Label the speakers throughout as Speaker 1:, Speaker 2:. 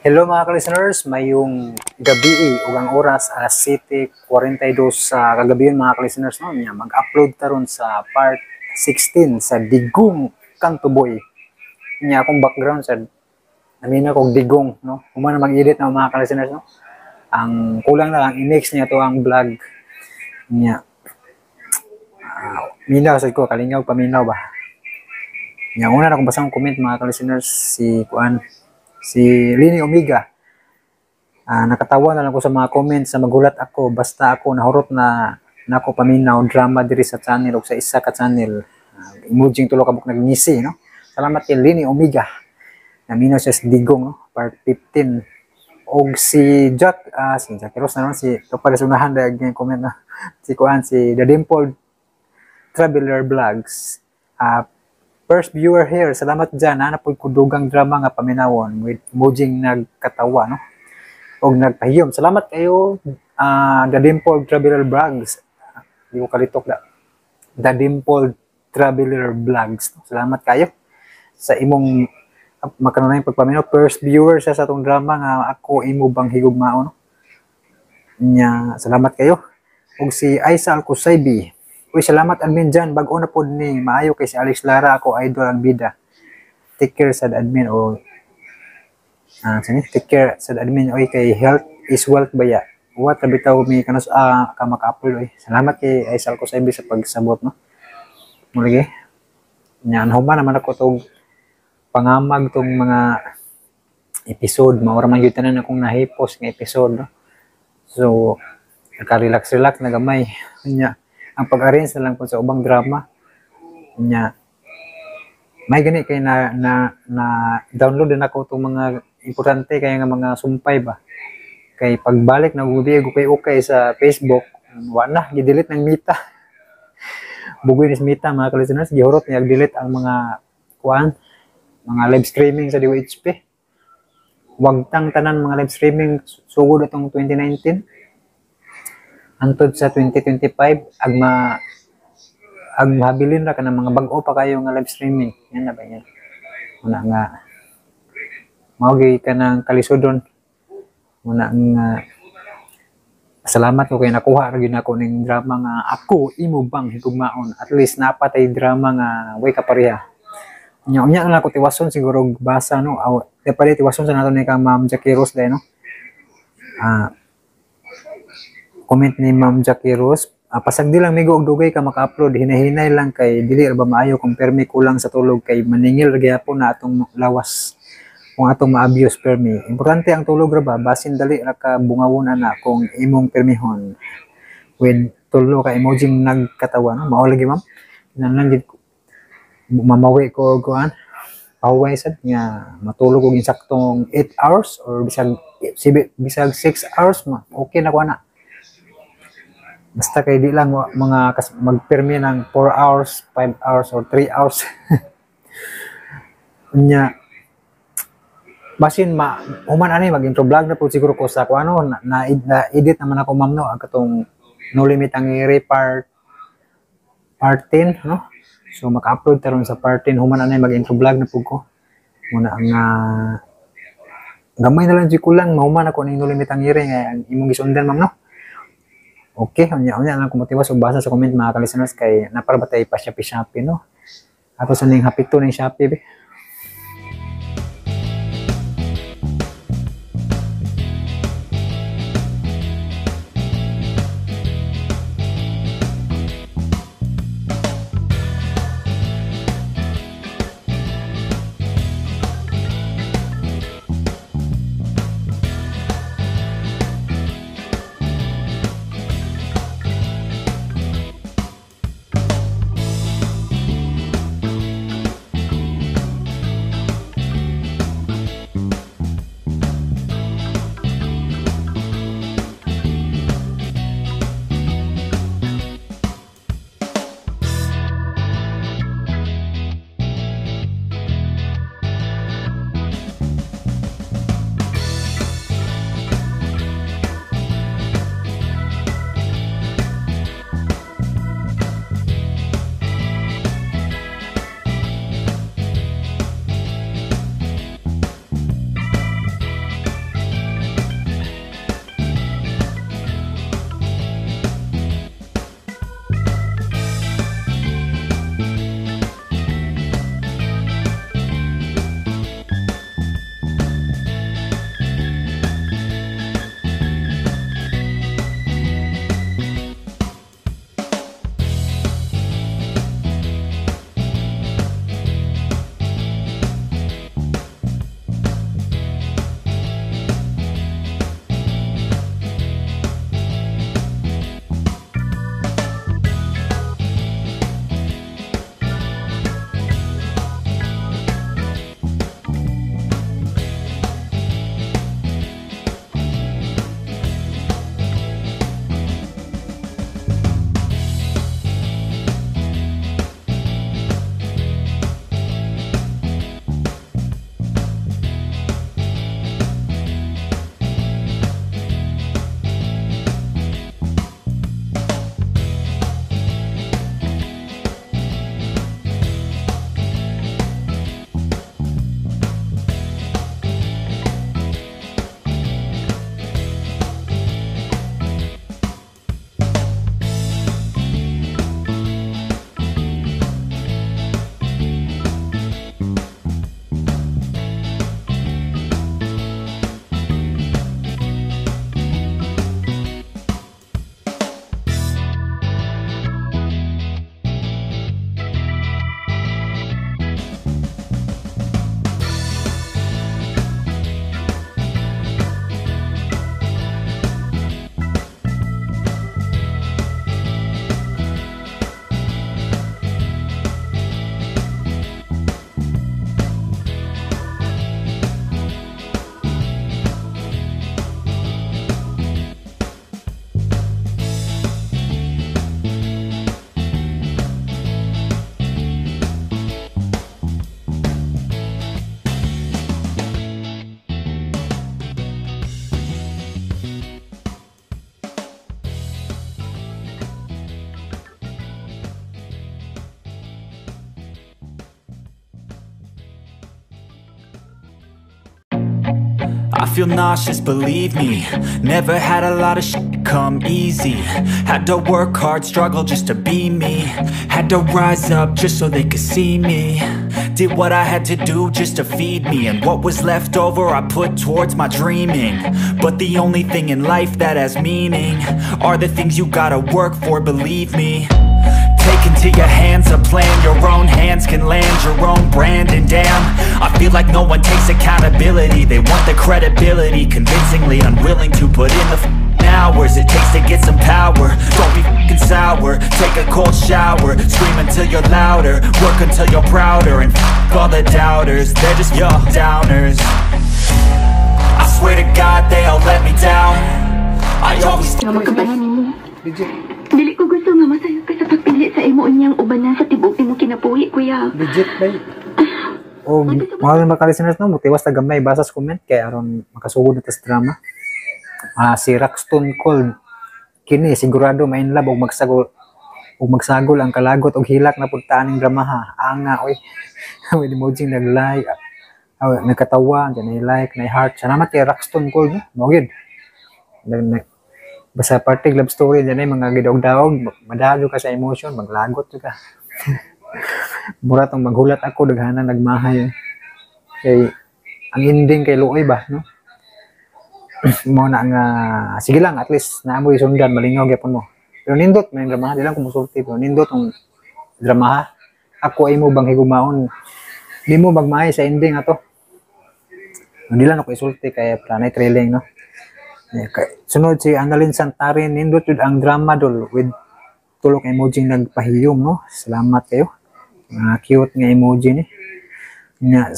Speaker 1: Hello mga ka-listeners, mayong gabi ug ang oras alas 7:42 sa kagabi mga ka-listeners no nya mag-upload taron sa part 16 sa Digong Kantuboy. Nya akong background sa namina kog Digong no. Humana mag-edit na mga ka-listeners no. Ang kulang na lang i-mix niya to ang vlog nya. Minaw sad ko kalingaw paminaw ba. Nya una na akong basang comment mga ka-listeners si Lini Omega. Nakatawa na lang ko sa mga comments na magulat ako basta ako nahurot na nako paminaw drama diri sa channel o sa isa ka channel. Emojing tulo ka buk nagngisi no. Salamat kay Lini Omega. Naminaw siya sa Digong no, part 15. Og si Jack Ross na naman si kapag sunahan dahil yung comment na si The Dimple Traveler Vlogs. First viewer here, salamat dyan. Napod ko dugang drama nga paminawon with emojing nagkatawa, no? O nagpahiyom. Salamat kayo, The Dimple Traveler Vlogs. Hindi ko kalitok na. The Dimple Traveler Vlogs. Salamat kayo sa imong makanunay pagpaminaw. First viewer siya sa itong drama nga ako imo bang higugmao, no? Salamat kayo. O si Aisa Alcusaybi. Uy, salamat admin dyan. Bago na po ni maayo kay si Alex Lara. Ako idol ang bida. Take care sa admin. Take care sa admin. Uy, kay health is wealth ba ya? What bitaw may kanos ka maka-upload. Salamat kay Aisal ko sa ibig sa pagsabot, no? Mulagi. Human naman ako itong pangamag itong mga episode. Maura man yun tanan akong nahipos ng episode, no? So, naka-relax na gamay. Ang pag-arrange na lang po sa ubang drama may gani kay na download din ako itong mga importante kaya nga mga sumpay ba kay pagbalik na gubi okay sa Facebook wala gi-delete ng Mita bugoy ni Mita mga ka-listeners gihurot niya delete ang mga mga live streaming sa DOHP wag tang tanan mga live streaming sugod atong 2019 antod sa 2025 ag mahabilin ra ka ng mga bag-o pa kayo nga live streaming yan na ba yan muna nga maugi ka ng kalisodon muna nga salamat ko kay nakuha ra gyud ako ning drama nga ako imo bang higugmaon at least napatay drama nga way kapareha unya na ako tiwason siguro basa no pala tiwason sa nato ni kang Ma'am Jackie Rose dai no comment ni Ma'am Jackie Rose, pasag di lang migo og dugay ka maka-upload, hinahinay lang kay dili ba maayo kung permi kulang sa tulog kay maningil gyapon na atong lawas kung atong ma-abuse permi. Importante ang tulog ra ba basin dali ra ka bungawon na kung imong permihon. With tulo ka emojing nagkatawa no, mao lagi ma'am. Nanang gid mamawi ko paway sad nga matulog og insaktong 8 hours or bisag 6 hours okay na ko na. Basta kay di lang mga magpermi ng 4 hours, 5 hours, or 3 hours. Basin human ani mag-intro vlog na po siguro ko sa na-edit naman ako ma'am no, katong No Limit ang Iri part 10, no? So maka-upload taron sa part 10, human ani mag-intro vlog na po ko. Muna ang gamay na lang ko lang, mahuman ako ng No Limit ang Iri nga imong gisundan ma'am no? Okay, unya lang kumutiwas og basa sa comment mga ka-listeners kay naparabatay pa Shopee no. Ato sa ning hapito ning Shopee be.
Speaker 2: I feel nauseous, believe me. Never had a lot of shit come easy. Had to work hard, struggle just to be me. Had to rise up just so they could see me. Did what I had to do just to feed me. And what was left over I put towards my dreaming. But the only thing in life that has meaning are the things you gotta work for, believe me. Take into your hands a plan. Your own hands can land your own brand. And damn, I feel like no one takes accountability. They want the credibility, convincingly unwilling to put in the hours it takes to get some power. Don't be f***ing sour. Take a cold shower. Scream until you're louder. Work until you're prouder. And f*** all the doubters. They're just your downers. I swear to God they all let me down. I always
Speaker 3: Dili ko gusto nga masayod ka sa pagpili sa imo unyang ubanan sa tibok nimo kinapuhi, kuya.
Speaker 1: Legit ba? O, mga makalisteners no, mutiwas na gamay basa sa comment kaya aron makasugod na tas drama. Si Rockstone Cold kini sigurado main love og magsagol ang kalagot og hilak na pudtaan ning drama ha. Anga oy. With emoji nag-like, nagkatawa, na like, na heart. Salamat kay Rockstone Cold no. Mo gid. Basta party love story dyan ay mga gidog-daog, madalo ka sa emotion, maglagot ka. Mura tong maghulat ako, daghanan nagmahay. Kay, ang ending kay Luoy ba, no? Mo na nga, sige lang, at least naamoy sundan, malingaw gyapon mo. Pero nindot, may drama, di lang kumusulti. Pero nindot ang drama, ako ay mo bang higumaon. Di mo magmahay sa ending ato. Hindi lang ako isulti, kaya planay trailing, no? Sunod si Annalyn Santarin, nindot yun ang drama dol with tulok emoji nagpahiyom, no? Salamat kayo. Cute nga emoji ni.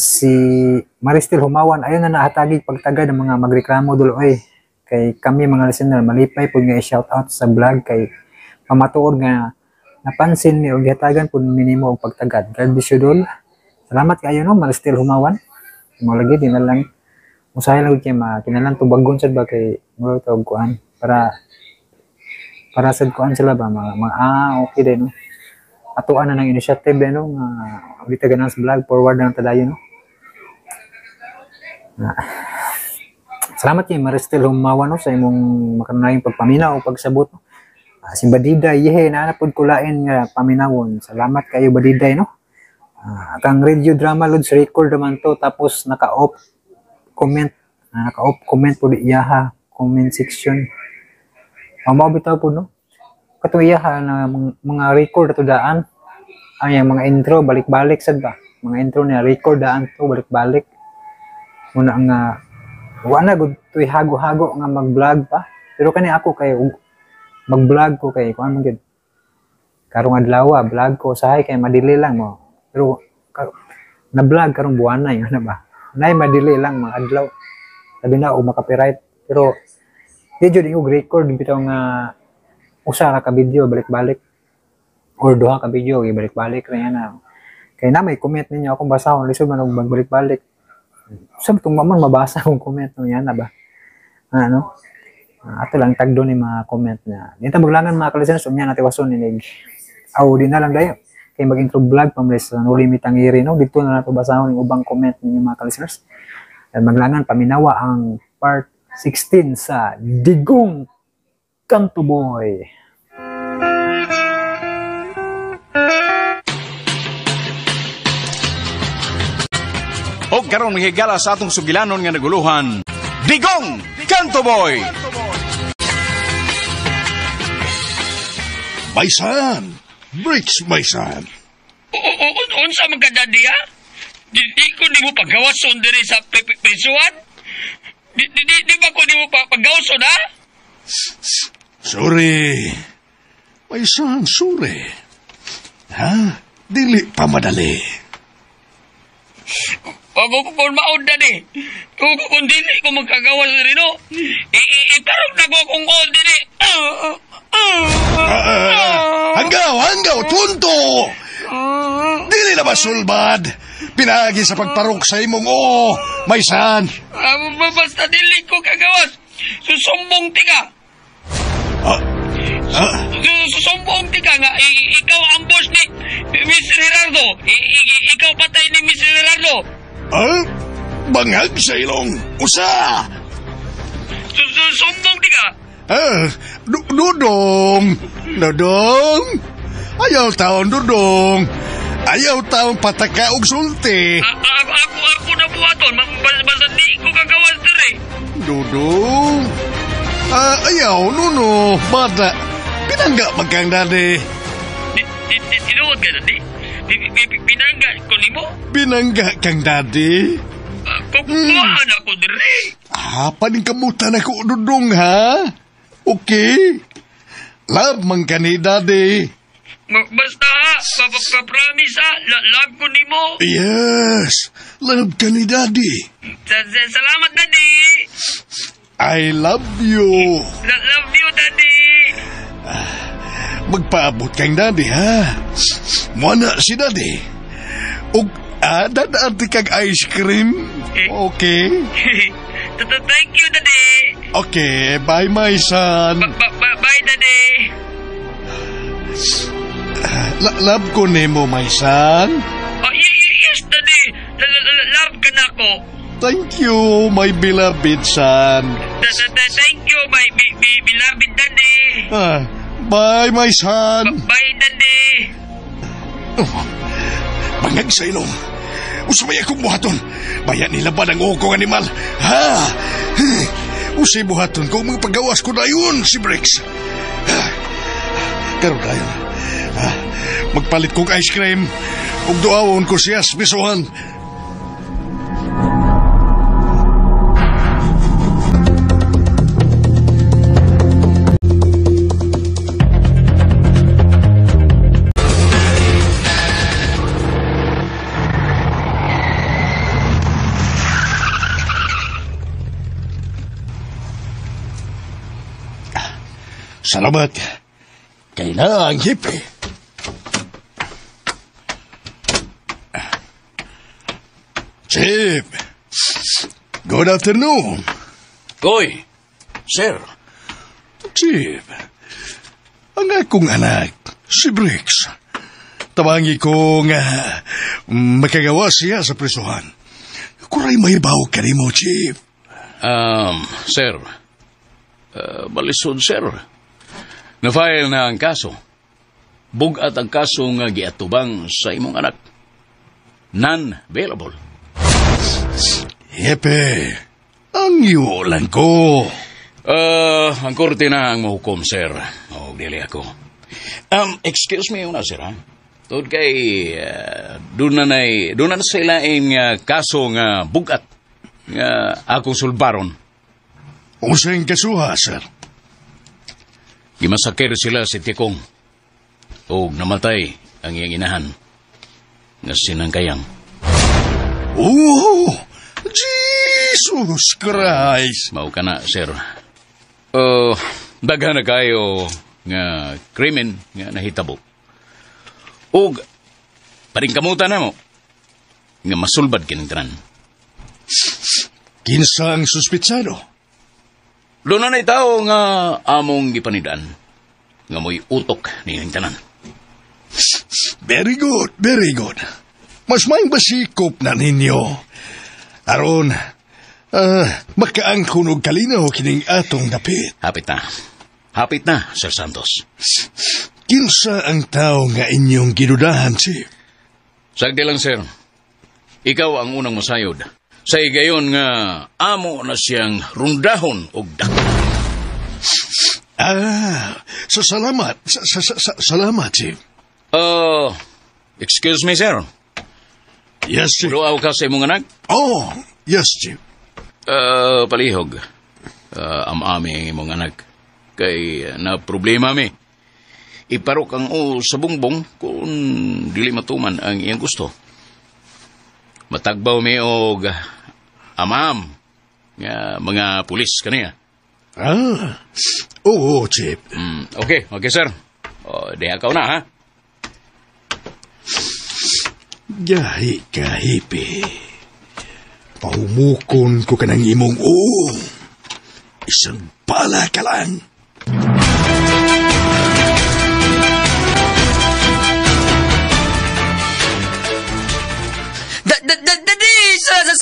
Speaker 1: Si Maristel Humawan, ayun na nahatagi pagtagad ng mga magreklamo dol. Oy, kay kami mga listener, malipay po nga i-shout out sa vlog kay pamatuod nga napansin ni og hatagan pud minimo og pagtagad. God bless you dol. Salamat kayo no, Maristel Humawan. Mo lagi din na lang usahay lang kay kinalan tubagon sad ba kay mo tawag kuan para sad kuan sila ba okay din no. Atuan na ng initiative din no nga dito ganang sa vlog forward na tadayon no. Salamat kay Maristel Humawan no sa imong makanayong pagpaminaw o pagsabot no. Si Badiday yehe na napud kulain nga paminawon. Salamat kayo Badiday no. Kang radio drama loads record naman to tapos naka-off comment, naka-off comment po di iyaha, comment section. Mabitaw po no. Katong iyaha na mga record ato daan. Ay mga intro balik-balik sad ba. Mga intro na record daan to balik-balik. Muna nga wala gud tuy hago-hago nga mag-vlog pa. Pero kani ako kay mag-vlog ko kay kuan man gid. Karong adlaw vlog ko sahay kay madili lang mo. Pero na-vlog karong buwan na yun na ba. Nay madili lang mga adlaw. Sabi na og maka-copyright pero di jud yung record bitaw nga usa ra ka video balik-balik or duha ka video balik-balik ra yan na. Kay na may comment ninyo akong basahon lisod man og magbalik-balik. Sabi tong mamon mabasa akong comment no yan na ba. Ano? Ato lang tagdo ni mga comment na. Dito maglangan mga kalisteners unya natin wason ni di na lang dayo. Kay mag-intro vlog pamres no limit ang iri no dito na nato basahon yung ubang comment ninyo mga listeners. At maglangan paminawa ang part 16 sa Digong Kanto Boy.
Speaker 4: O karon mahigala sa atong sugilanon nga naguluhan, Digong Kanto Boy.
Speaker 5: Maysan! Bricks, Maysan!
Speaker 6: Unsa man ka daddy ha? Di ko di mo paggawason diri sa prisuan? Di ba ko di mo paggawason ha?
Speaker 5: Sorry. Maysan, sorry. Ha? Dili pa madali.
Speaker 6: Ako kung maod na di. Kung dili ko magkagawas rin no. Itarog na ko kung all dili.
Speaker 5: Hanggaw, tunto! Dili na ba sulbad? Pinagi sa pagparok sa imong Maysan.
Speaker 6: Basta dili ko kagawas. Susumbong ti ka. Susumbong ti ka nga. Ikaw ang boss ni Mr. Gerardo. Ikaw patay ni Mr. Gerardo.
Speaker 5: Bangag sa ilong. Usa!
Speaker 6: sumbong di ka.
Speaker 5: Dudong! Dudong! Ayaw taon, Dudong! Ayaw taon pataka og sulti!
Speaker 6: Ako na buhaton. Basta di ko kagawas dire.
Speaker 5: Dudong! Ayaw, Nuno! Bada! Pinangga magkang dadi!
Speaker 6: Tinuod ka na di? Pinangga ko ni mo?
Speaker 5: Pinangga kang dadi?
Speaker 6: Kukuhaan ako dire.
Speaker 5: Paningkamutan ako, Dudong, ha? Okay? Love man ka ni dadi.
Speaker 6: Basta ha, papromise ha, love ko ni mo.
Speaker 5: Yes! Love ka ni daddy.
Speaker 6: Salamat, Daddy.
Speaker 5: I love you.
Speaker 6: Love you, Daddy.
Speaker 5: Magpaabot kang daddy, ha? Muna si daddy. Ug, dadaan kag ice cream. Okay?
Speaker 6: Thank you, Daddy.
Speaker 5: Okay, bye, my son.
Speaker 6: Bye, Daddy.
Speaker 5: Love ko nimo, my son.
Speaker 6: Yes, Daddy. Love ka na ako.
Speaker 5: Thank you, my beloved son.
Speaker 6: Thank you, my beloved Daddy.
Speaker 5: Bye, my son.
Speaker 6: Bye, Daddy.
Speaker 5: Bangag sa ilong. Usabay akong buhaton. Bayan nila ba ng ukong animal? Ha? Usay buhaton ko mga paggawas ko na yun, si Briggs. Karoon tayo. Magpalit kong ice cream. Ug duawon ko siya sa bisuhan. Salamat. Kay na ang hippie. Chip. Good afternoon.
Speaker 7: Koy, sir.
Speaker 5: Chip. Ang akong anak, si Briggs. Tabangi ko nga makagawa siya sa presuhan. Kuray may bawo ka rin mo, Chip.
Speaker 7: Sir. Balisod, sir. Na-file na ang kaso. Bugat ang kaso nga giatubang sa imong anak. Non-bailable.
Speaker 5: Yepe, ang iyo lang ko.
Speaker 7: Ang korte na ang mahukom, sir. Dili ako. Excuse me una, sir, ha? Tod kay, doon na sila ang kaso nga bugat nga akong sulbaron.
Speaker 5: Usang kasuha, sir.
Speaker 7: Gimasakir sila si Tikong. O namatay ang iyang inahan nga sinangkayang.
Speaker 5: Oh! Jesus Christ!
Speaker 7: Mao ka na, sir. Daghan na kayo nga krimen nga nahitabo. O paringkamutan na mo nga masulbad kining tanan.
Speaker 5: Kinsa ang suspitsado?
Speaker 7: Doon na tao nga among gipanidaan nga mo'y utok nining tanan.
Speaker 5: Very good, very good. Mas may basikop na ninyo. Aron, makaangkon og kalinaw kining atong dapit.
Speaker 7: Hapit na, Sir Santos.
Speaker 5: Kinsa ang tao nga inyong gidudahan, Chief?
Speaker 7: Sagdi lang, sir. Ikaw ang unang masayod. Sa igayon nga amo na siyang rundahon og dako.
Speaker 5: Salamat. Salamat, Chief.
Speaker 7: Excuse me, sir.
Speaker 5: Yes, Chief.
Speaker 7: Luaw ka sa imong anak?
Speaker 5: Oh, yes, Chief.
Speaker 7: Palihog. Am-ami ang imong anak. Kay na problema mi. Iparok ang sa bungbong kung dili matuman ang iyang gusto. Matagbaw mi og amam nga mga pulis kaniya.
Speaker 5: Oo, Chief.
Speaker 7: Okay, sir. Diha ka na, ha?
Speaker 5: Gahi ka, hipi. Pahumukon ko ka ng imong isang bala ka lang.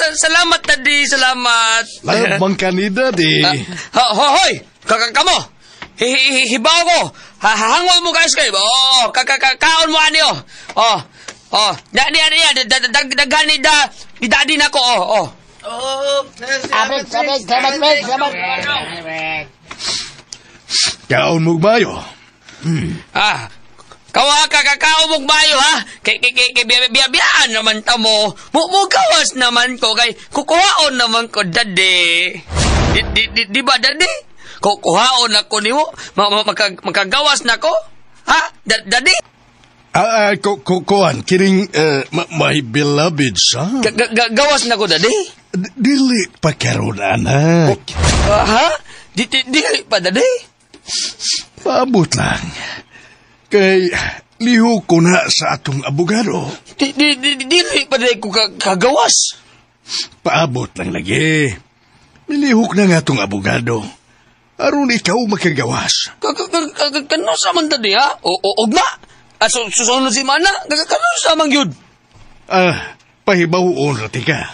Speaker 6: Salamat, Daddy. Salamat.
Speaker 5: Labang ka ni Daddy.
Speaker 6: Hoy! Kamo! Hibaw ko! Hangol mo guys kayo! Oh! Kaon mo ani oh! Oh! Daghan ni Daddy na ko oh!
Speaker 8: Salamat.
Speaker 5: Kaon mo bayo.
Speaker 6: Kakao mong bayo ha? Kay biyaan naman ta mo. Mugawas naman ko kay kukuhaon naman ko, Daddy. Di ba, Daddy? Kukuhaon ako ni mo. Makagawas na ko? Ha? Daddy?
Speaker 5: Kuan, kiring my beloved son.
Speaker 6: Gawas na ko, Daddy?
Speaker 5: Dili pa karon, anak.
Speaker 6: Ha? Dili pa, Daddy?
Speaker 5: Paabot lang. Kay liho ko na sa atong abogado.
Speaker 6: Dili pa dahil ko kagawas.
Speaker 5: Paabot lang lagi. Milihok na nga atong abogado. Aron ikaw makagawas.
Speaker 6: Kano sa man, Daddy, ha? Ugma? Susunod si Mana? Kano sa man yun?
Speaker 5: Pahibaw rati ka.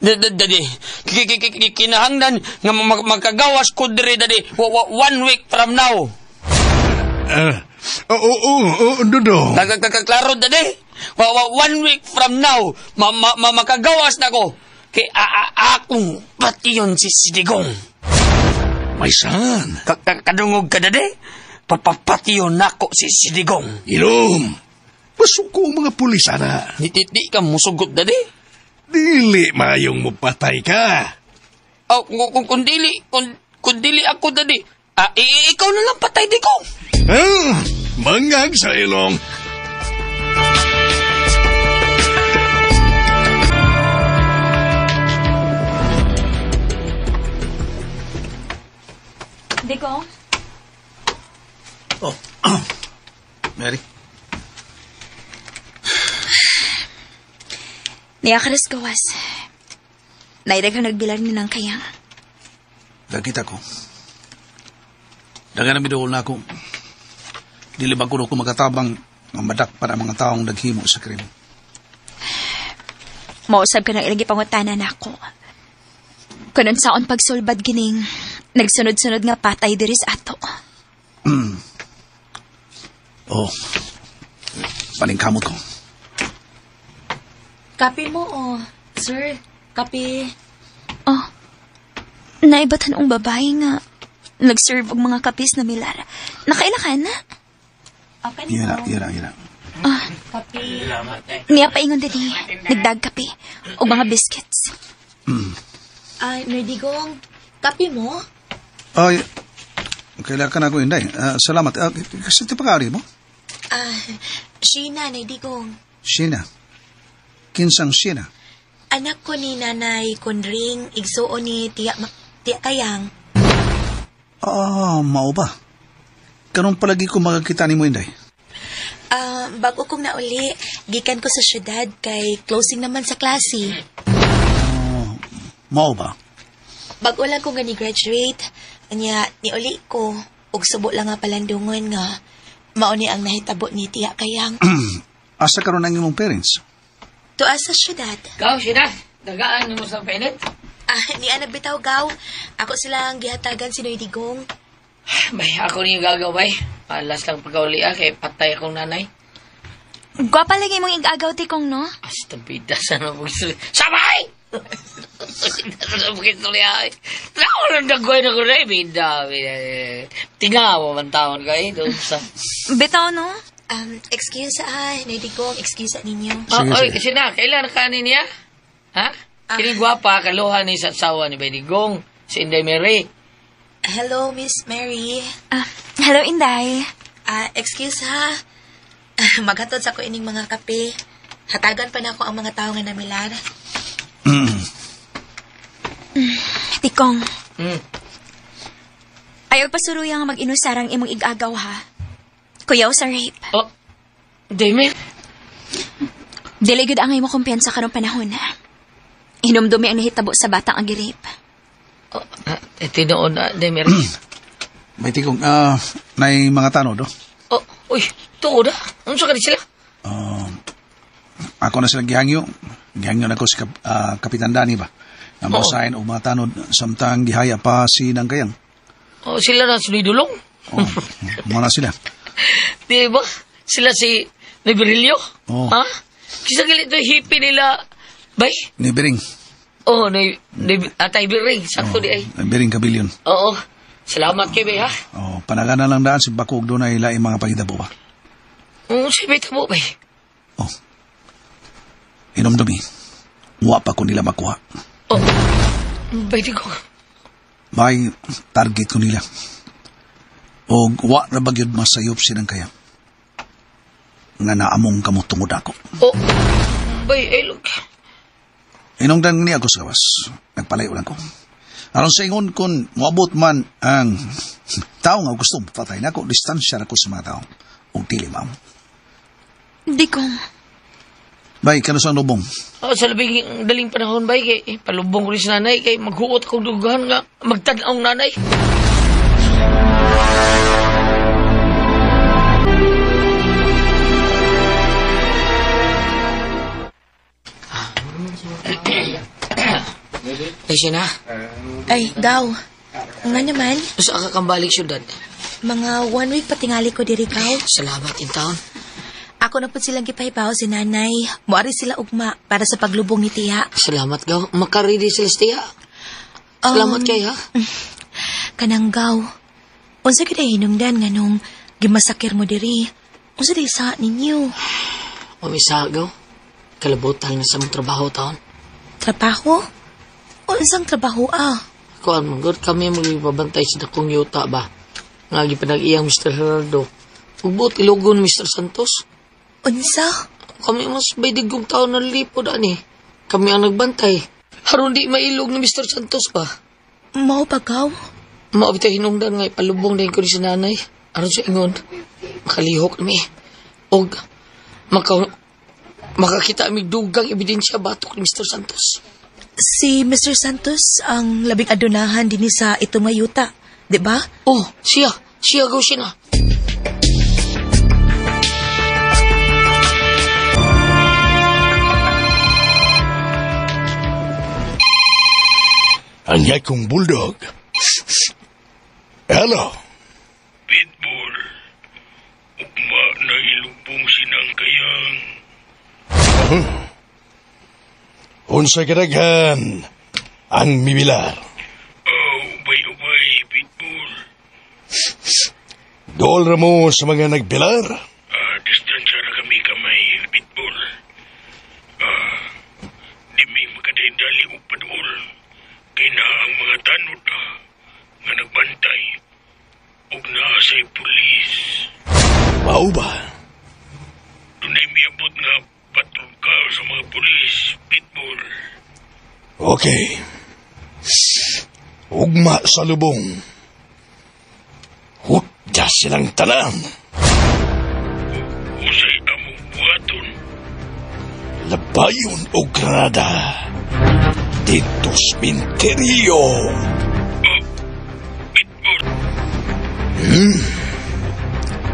Speaker 6: Daddy, kinahanglan nga magkagawas ko dire, Daddy, 1 week from now.
Speaker 5: Dodong.
Speaker 6: Klaro, Daddy. 1 week from now, makagawas na ko. Kay akong pati yun si Digong.
Speaker 5: My son.
Speaker 6: Kadungog ka, Daddy. Papapati yun ako si Digong.
Speaker 5: Ilom. Pasuko ang mga pulis, ana.
Speaker 6: Di ka musugot, Daddy.
Speaker 5: Dili mayong mupatay ka.
Speaker 6: Kung dili ako, Daddy, ikaw na lang patay, Digong.
Speaker 5: Mangag sa ilong.
Speaker 8: Digong?
Speaker 9: Oh, Mary?
Speaker 8: Niyakaras gawas. Naidagang nagbilar ni ng kayang.
Speaker 9: Dagkita ko. Dagan na bidool na ako. Dilibang ko makatabang ng madak para mga taong naghimo sa krimen.
Speaker 8: Mausab ka ng ilagi pangutanan ako. Kunon saon pagsulbad gining, nagsunod-sunod nga patay diri sa ato.
Speaker 9: Oh, paningkamot ko.
Speaker 8: Kape mo, oh. Sir, kape. Oh, naibatan ang babae nga nag-serve og mga kapis na milar. Nakaila ka na? Okay na.
Speaker 9: Yara.
Speaker 8: Kape. Niya paingon din nagdag kape o mga biscuits. Nerdigong, kape mo?
Speaker 9: Ay, kailangan ako, Inday. Salamat. Kasi ito pag-aari mo?
Speaker 8: Sheena, Nerdigong.
Speaker 9: Sheena. Kinsang Sheena?
Speaker 8: Anak ko ni Nanay Kundring, igsuon ni Tia Kayang.
Speaker 9: Mao ba? Karon palagi ko makakita ni mo, Inday.
Speaker 8: Bago kong nauli, gikan ko sa syudad kay closing naman sa klase.
Speaker 9: Mao ba?
Speaker 8: Bago lang ko nga ni-graduate, niuli ko, ug subo lang nga palandungon nga, mauni ang nahitabo ni Tia Kayang.
Speaker 9: Asa karon ang imong parents?
Speaker 8: Tuwa sa syudad.
Speaker 6: Gaw, Sheena. Dagaan mo sa penit.
Speaker 8: Ni Ana bitaw gaw. Ako silang gihatagan si Noy Digong.
Speaker 6: Bay, ako niyo gagaway. Alas lang pag-uli kay patay akong nanay.
Speaker 8: Gwapa lagi mong igagaw tikong, no?
Speaker 6: Astabida sa nabugisuli. Sabay! Sa nabugisuli ay. Ako lang nagawin ako na bida. Tingawa man taon kayo doon sa...
Speaker 8: Bitaw, no? Excuse Noy Digong, excuse ninyo.
Speaker 6: Oy, kasi na, kailan ka niya? Ha? Kining gwapa, kaluhan ni sa asawa ni Bedigong, si Inday Mary.
Speaker 8: Hello, Miss Mary. Hello, Inday. Excuse ha. Maghatod sa ko ining mga kape. Hatagan pa na ako ang mga tao nga namilar. Tikong. Ayaw pasuruya nga mag-inusarang imong igagaw ha. Kuyaw sa rape.
Speaker 6: Oh, Dame?
Speaker 8: Dili gud ang imo kumpiyansa karong panahon ha. Hinumdumi ang nahitabo sa batang ang girip.
Speaker 6: Tinoon na, Dame.
Speaker 9: May tikong, nay mga tanod, do?
Speaker 6: Uy, tuod ha? Ano sa kanil sila?
Speaker 9: ako na silang gihangyo. Gihangyo na ko si Kapitan Dani ba? Na masahin o mga tanod samtang gihaya pa si Nang Kayang.
Speaker 6: Oh, sila na sunidulong.
Speaker 9: Oh, muna sila.
Speaker 6: Di ba? Sila si Neberilio.
Speaker 9: Oh.
Speaker 6: Ha? Kisa galit ito hippie nila. Bay?
Speaker 9: Nebering.
Speaker 6: Oh, Atay Biring. Sakto di ay.
Speaker 9: Nebering Kabilyon.
Speaker 6: Oo. Salamat kay Bay, ha?
Speaker 9: Oh, panagana lang daan si Bakog doon ay laing mga pahitabo ba?
Speaker 6: Oo, si Bay tamo, Bay.
Speaker 9: Oh. Inom-dumi. Wa pa ko nila makuha.
Speaker 6: Oh. Bay, di ko.
Speaker 9: May target ko nila. O wa na bagyod masayop silang kaya. Nga naamong kamo tungod ako.
Speaker 6: Oh. Bay, look.
Speaker 9: Inongdan niya ako sa kawas. Nagpalayo lang ko. Aron sa ingon kung moabot man ang tao nga gusto patay na ako, distansya na ko sa mga tao. O tili, ma'am.
Speaker 8: Di ko.
Speaker 9: Bay, kano sa lubong?
Speaker 6: Oh, sa labing daling panahon, Bay, kay palubong ko rin sa nanay, kay maghuot akong dugahan nga magtanaong nanay. Ay, siya na.
Speaker 8: Ay, Gaw. Nga naman,
Speaker 6: Saan ka kang balik, syudad?
Speaker 8: mga 1 week patingali ko diri, Gaw.
Speaker 6: Salamat in town.
Speaker 8: Ako na po silang gipahibaw si nanay. Muari sila ugma para sa paglubong ni Tiya.
Speaker 6: Salamat, Gaw. Makaridi sila sa tiya. Salamat kay, ha?
Speaker 8: Kanang, Gaw. Unsa kita hinungdan nga nung gimasakir mo diri. Unsa di sa ninyo?
Speaker 6: Mamisa, Gaw. Kalabutan na sa mong trabaho taon.
Speaker 8: Trabaho? Unsang trabaho
Speaker 6: Kuan manggod kami magbabantay sa dakong yuta ba. Nga gipanag-iyang Mr. Gerardo. Ugbot ilugon Mr. Santos.
Speaker 8: Unsa?
Speaker 6: Kami mas baydigong tao na lipod ani. Kami ang nagbantay. Haron di mailog ni Mr. Santos ba?
Speaker 8: Mao ba, Gaw?
Speaker 6: Maabita hinungdan nga ipalubong na ko ni sa nanay. Aron sa ingon. Makalihok kami. Og makakita amig dugang ebidensya batok ni Mr. Santos.
Speaker 8: Si Mr. Santos ang labing adunahan din sa itong mayuta, di ba?
Speaker 6: Oh, siya. Siya gaw siya na.
Speaker 5: Anyay kong bulldog. Hello?
Speaker 10: Pitbull. Ugma na ilubong sinang kayang.
Speaker 5: Unsa kadaghan ang mibilar?
Speaker 10: Ubay, Pitbull.
Speaker 5: Dool ra mo sa mga nagbilar?
Speaker 10: Distansya na kami kamay, Pitbull. Di may makadaydali o paduol. Kaya na ang mga tanod nga nagbantay. Ug naasay pulis.
Speaker 5: Mao ba?
Speaker 10: Dunay miyabot nga patruka sa mga pulis, Pitbull.
Speaker 5: Okay. Ugma sa lubong. Hutya silang tanan.
Speaker 10: Usay among buhaton.
Speaker 5: Labayon o granada. Dito sa minteryo.
Speaker 10: Pitbull.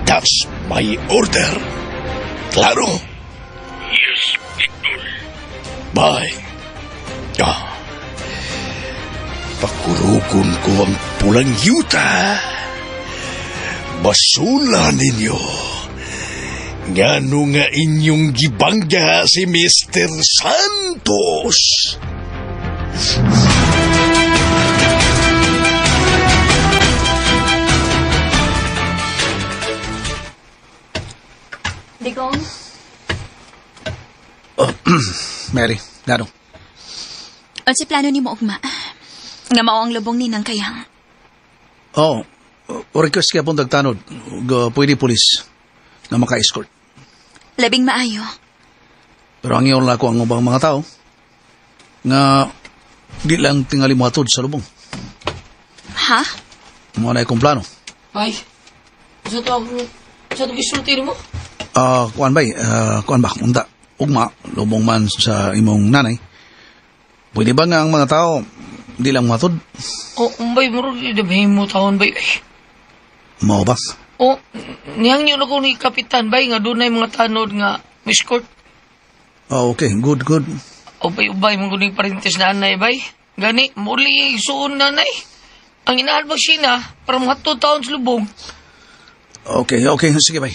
Speaker 5: That's my order. Claro?
Speaker 10: Yes, Pitbull.
Speaker 5: Bye. Pakurugon ko ang pulang yuta. Basula ninyo. Ngano nga inyong gibangga si Mr. Santos.
Speaker 8: Digong?
Speaker 9: Mary, Dado.
Speaker 8: O si plano ni mo ugma? Nga mao ang lubong ni Nang Kayang.
Speaker 9: Oh, request kaya pong dagtanod. Pwede pulis na maka-escort.
Speaker 8: Labing maayo.
Speaker 9: Pero ang iyon lang ako ang ubang mga tao nga di lang tingali mo hatod sa lubong.
Speaker 8: Ha?
Speaker 9: Mo na ikong plano.
Speaker 6: Ay, sa ito gisulti mo?
Speaker 9: Kuan ba? Unda, ugma, lubong man sa imong nanay. Pwede ba nga ang mga tao di lang matod?
Speaker 6: Bay, muro, dabahin mo taon, bay.
Speaker 9: Mao ba?
Speaker 6: Niyang yun ako ni Kapitan, bay, nga doon na yung mga tanod nga, escort.
Speaker 9: Oh, okay, good.
Speaker 6: Ubay mong guning parintes na anay, bay. Gani, muli isuon nanay. Ang inaalbag siya na, para mga 2 taon sa lubong.
Speaker 9: Okay, sige bay.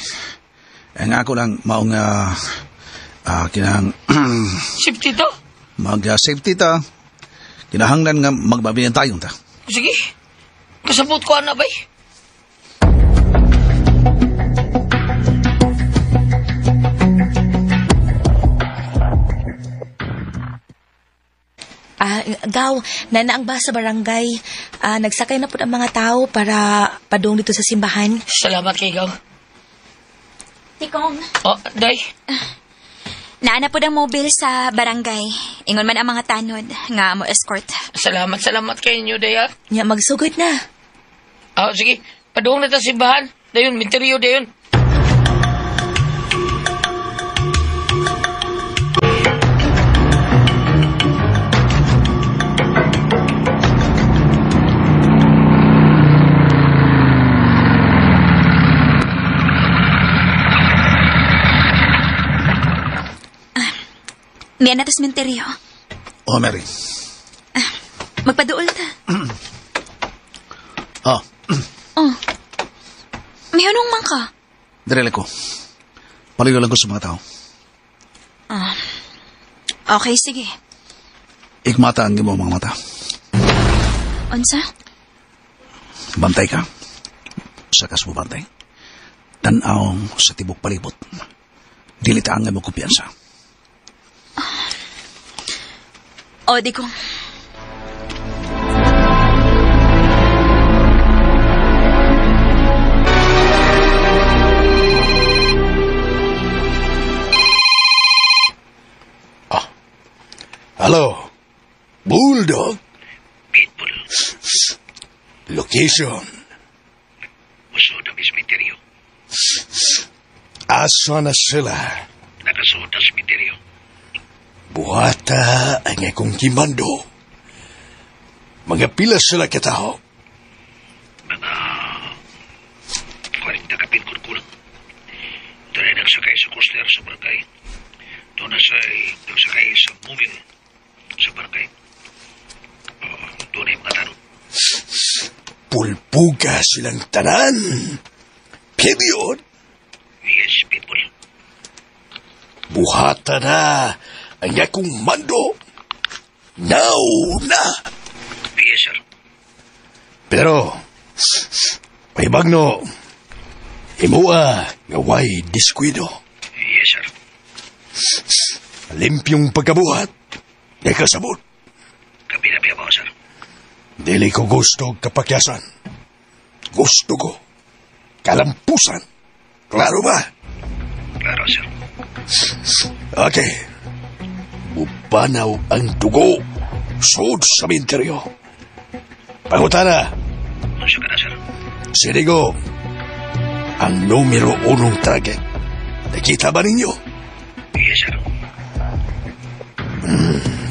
Speaker 9: Ang ako lang maong kinang
Speaker 6: Safety to?
Speaker 9: mag-safety ta. Kinahanglan nga magbabiyan tayo ta.
Speaker 6: Sige. Kasabot ko ana, bay.
Speaker 8: Gaw, nanaang ba sa barangay? Nagsakay na po ang mga tao para padung dito sa simbahan.
Speaker 6: Salamat kay Gaw.
Speaker 8: Tikong.
Speaker 6: Oh, day.
Speaker 8: Naana po ang mobile sa barangay. Ingon man ang mga tanod nga mo escort.
Speaker 6: Salamat kay inyo, day, ha?
Speaker 8: Nya, magsugod na.
Speaker 6: Sige. Padung na ta simbahan. Dayon, minteriyo dayon.
Speaker 8: Miyan na to sementeryo.
Speaker 9: Oh, Mary.
Speaker 8: Magpaduol ta.
Speaker 9: Oh.
Speaker 8: May hunong man ka?
Speaker 9: Direle ko. Paligo lang ko sa mga tao.
Speaker 8: Okay, sige.
Speaker 9: Ikmata ang mo mga mata.
Speaker 8: Unsa?
Speaker 9: Bantay ka. Sakas mo bantay. Tanaw sa tibok palibot. Dilita ang mo kumpiyansa.
Speaker 8: O, di ko.
Speaker 5: Hello? Bulldog?
Speaker 10: Pitbull.
Speaker 5: Location?
Speaker 10: Usod ang ismiteryo.
Speaker 5: Asa na sila?
Speaker 10: Nakasod ang ismiteryo.
Speaker 5: Buhata ang akong kimando. Mga pila sila katao?
Speaker 10: Mga 40 kapin kulang. Doon ay nagsakay sa coaster sa barangay. Doon ay nagsakay sa moving sa barangay. Doon ay mga tanong.
Speaker 5: Pulpuga silang tanan. Period.
Speaker 10: Yes, people.
Speaker 5: Buhata na ang akong mando. Now na.
Speaker 10: Yes, sir.
Speaker 5: Pero, may bagno, imua nga way diskwido.
Speaker 10: Yes, sir.
Speaker 5: Limpyong pagkabuhat, may kasabot.
Speaker 10: Kapinabi ako, sir.
Speaker 5: Dili ko gusto kapakyasan. Gusto ko kalampusan. Klaro ba?
Speaker 10: Klaro, sir.
Speaker 5: Okay. Upanaw ang dugo. Sud sa minteryo. Pangutana.
Speaker 10: Ano ka na, sir?
Speaker 5: Sinigo. Ang numero 1 target. Nakita ba ninyo?
Speaker 10: Yes, sir.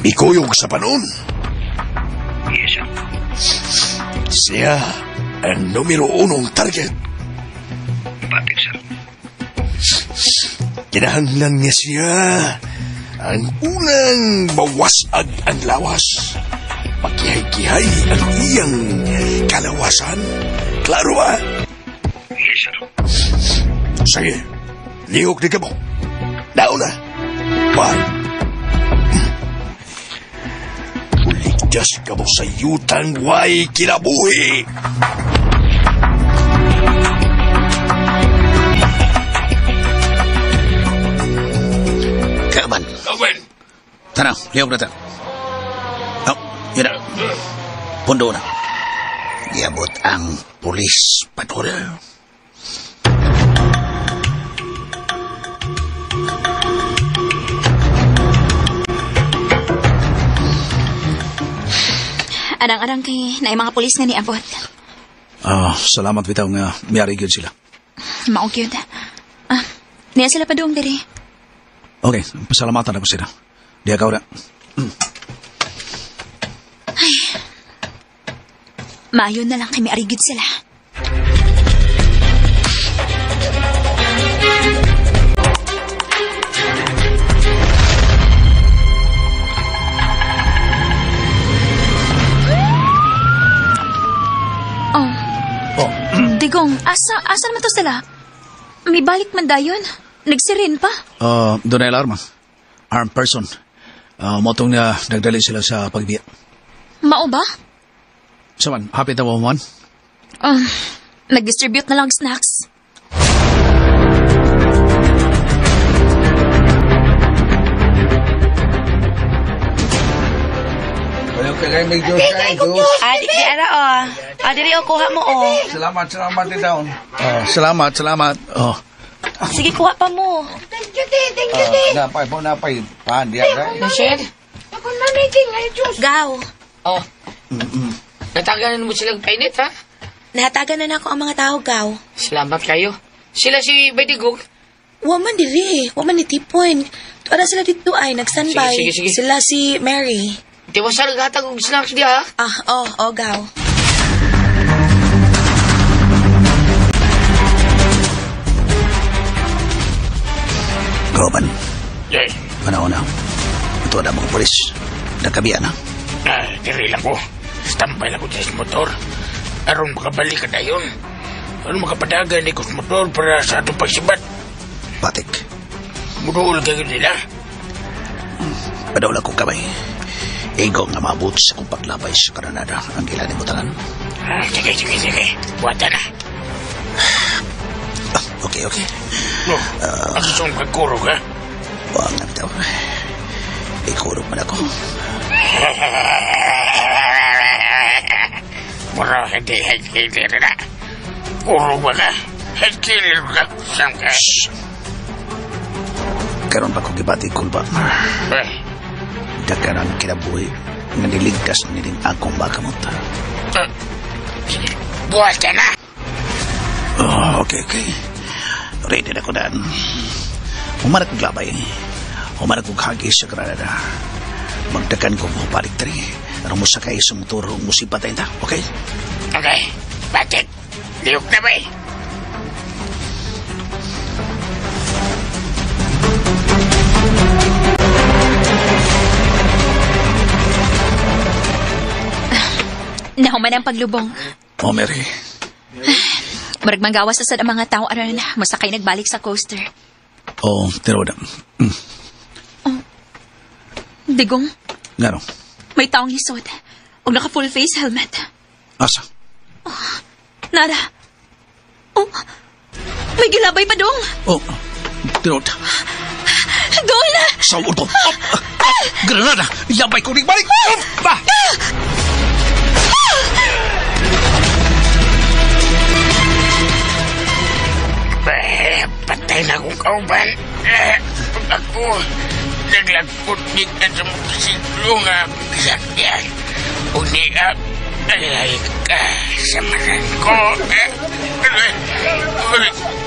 Speaker 5: Ikuyog sa panon.
Speaker 10: Yes, sir.
Speaker 5: Siya ang numero 1 target.
Speaker 10: Patik, sir.
Speaker 5: Kinahanglan niya siya ang unang mawasag ang lawas. Magkihay-kihay ang iyang kalawasan. Klaro ba?
Speaker 10: Yes, sir.
Speaker 5: Sige, lihok di ka mo. Nauna. Bye. Uligtas ka mo sa yutang way kinabuhi.
Speaker 9: Kaman.
Speaker 10: Gawin.
Speaker 9: Tanang, lihok na ta. Oh, yun na. Pundo na. Iabot ang pulis patrol.
Speaker 8: Arang-arang kay na mga pulis na niabot.
Speaker 9: Salamat bitaw nga miyari gyud sila.
Speaker 8: Maog yun. Niya sila padung diri.
Speaker 9: Okay, pasalamatan ako sila. Di akaw na.
Speaker 8: Ay. Maayon na lang kay may arigid sila. Oh. Digong, asa naman to sila? May balik man dayon. Nagsirin pa.
Speaker 9: Doon ay alarma. Armed person. Motong na nagdali sila sa pagbiya.
Speaker 8: Mao ba?
Speaker 9: Saman, hapit na mo,
Speaker 8: Nag-distribute na lang snacks.
Speaker 11: Adik ni Ara, diri o, kuha mo,
Speaker 9: Salamat din daon. Salamat.
Speaker 11: Sige, kuha pa mo.
Speaker 9: Napay. Paan diya,
Speaker 6: Nasir?
Speaker 11: Gaw.
Speaker 6: Nataganan mo silang painit, ha?
Speaker 11: Nahatagan na ako ang mga tao, Gaw.
Speaker 6: Salamat kayo. Sila si Badigog.
Speaker 11: Waman diri, waman ni Tipoy. Tuwara sila dito ay, nag-standby.
Speaker 6: Sige.
Speaker 11: Sila si Mary.
Speaker 6: Di ba sa naghatag og snacks diya, ha?
Speaker 11: Gaw.
Speaker 9: Goban,
Speaker 6: Yes.
Speaker 9: na. Ito na mga polis. Nagkabiya na.
Speaker 6: Diri lang ko. Stampay lang ko sa motor. Aron makabalik ka na yun. Aron makapadagan ni ko sa motor para sa atong pagsibat.
Speaker 9: Patik.
Speaker 6: Muduol ka nila.
Speaker 9: Padaw lang ko kamay. Ego nga mabot sa kong paglabay sa Canada ang ilan ni Butangan.
Speaker 6: Sige. Buwata na.
Speaker 9: Okay.
Speaker 6: Ang susong kagkurog, ha?
Speaker 9: Huwag na bitaw. Ikurog man ako.
Speaker 6: Mura, hindi na. Kurog ba ka? Headkiller ka. Saan ka?
Speaker 9: Karoon pa kong ibati kulba. Dagan ang kinabuhi na niligtas niling akong bakamot.
Speaker 6: Buwata na.
Speaker 9: Okay. Ready na ko dan. Humarag kong labay. Humarag kong hagis sa Canada. Magdagan ko mo balik tari. Aram mo sakay sa motor mo si patay na. Okay?
Speaker 6: Okay. Bakit? Liyok na ba eh?
Speaker 8: Nahuman ang paglubong.
Speaker 9: Mary.
Speaker 8: Marag manggawas sa ang mga tao aron na masakay nagbalik sa coaster.
Speaker 9: Tiroda.
Speaker 8: Digong,
Speaker 9: Ngano?
Speaker 8: may taong hisod. O naka full face helmet.
Speaker 9: Asa?
Speaker 8: Nara. May gilabay pa dong.
Speaker 9: Tiroda.
Speaker 8: Doon na.
Speaker 9: Sawod ko. Granada. Labay ko rin balik.
Speaker 6: Patay na akong kauban. Pag ako naglagpot ni ka sa motosiklo nga kasakyan. Unia, alay ka sa manan ko.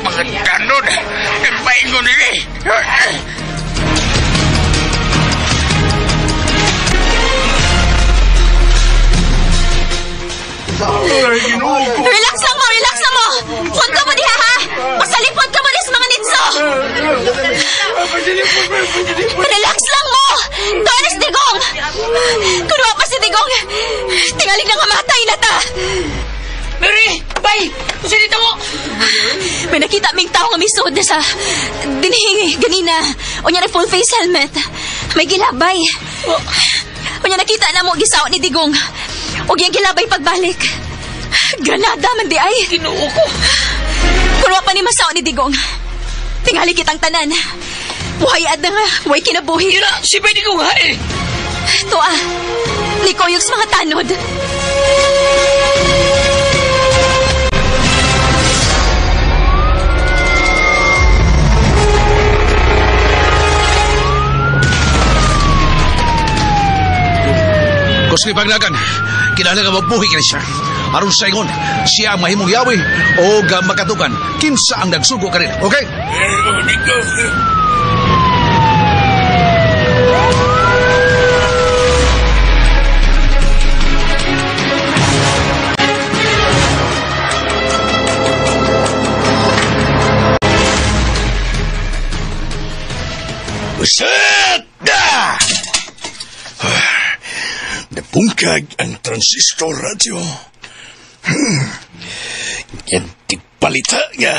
Speaker 6: Mga tanod, paingon nila.
Speaker 8: Relax lang mo. Punta mo diha, ha? Masalipod ka mo sa mga nitso. Relax lang mo. Tanis, Digong. Kuno pa si Digong. Tingaling na nga matay na ta.
Speaker 6: Mary, bay! Kusinita mo!
Speaker 8: May nakita ming tao nga misod na sa dinihingi ganina. O niya na full face helmet. May gilabay. O niya nakita na mo gisaw ni Digong. O yung gilabay pagbalik. Granada man di ay.
Speaker 6: Kinuo ko.
Speaker 8: Kuno pa ni masaw ni Digong. Tingali kitang tanan. Buhayad na nga. Way kinabuhi.
Speaker 6: Yun na, si Bay Digong ha eh.
Speaker 8: Tua, ni Koyok sa mga tanod.
Speaker 9: Gusto ni Paglagan, kinahanglan nga mabuhi ka siya. Aron sa ingon, siya ang mahimong yawi o makatugan. Kinsa ang nagsugo ka rin, okay?
Speaker 5: Set! Napungkag ang transistor radio. Yan tipalita nga.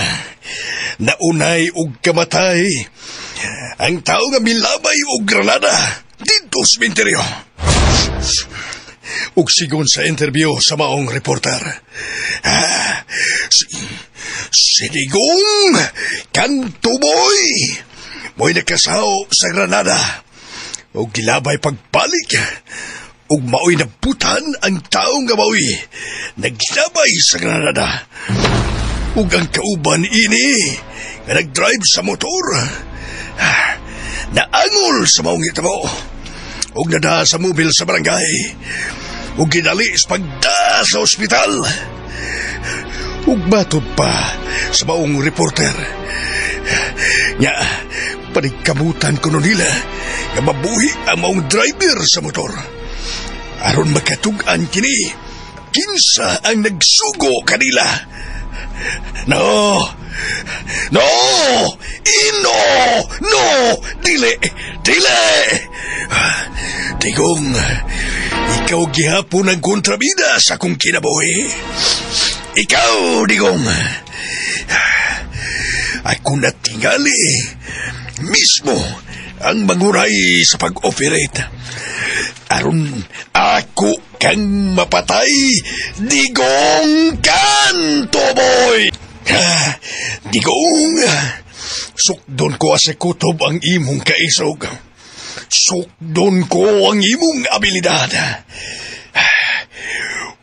Speaker 5: Naunay og kamatay. Ang tao nga milabay og granada dito sa sementeryo. Ug sigon sa interview sa maong reporter. Si Digong Kantuboy mo'y nakasaw sa Granada ug gilabay pagbalik ug mao'y nabutan ang taong nga mao'y naglabay sa Granada ug ang kauban ini nga nagdrive sa motor naangol sa maong hitabo ug nada sa mobil sa barangay ug ginali sa pagda sa ospital ug matod pa sa maong reporter nga panigkamutan ko nila nga mabuhi ang maong driver sa motor aron makatug-an kini kinsa ang nagsugo kanila. No, dili. Digong, ikaw gihapon ang kontrabida sa akong kinabuhi. Ikaw, Digong. Ako natingali mismo ang manguray sa pag-operate. Aron ako kang mapatay, Digong Kantuboy. Digong, sukdon ko sa kutob ang imong kaisog. Sukdon ko ang imong abilidad.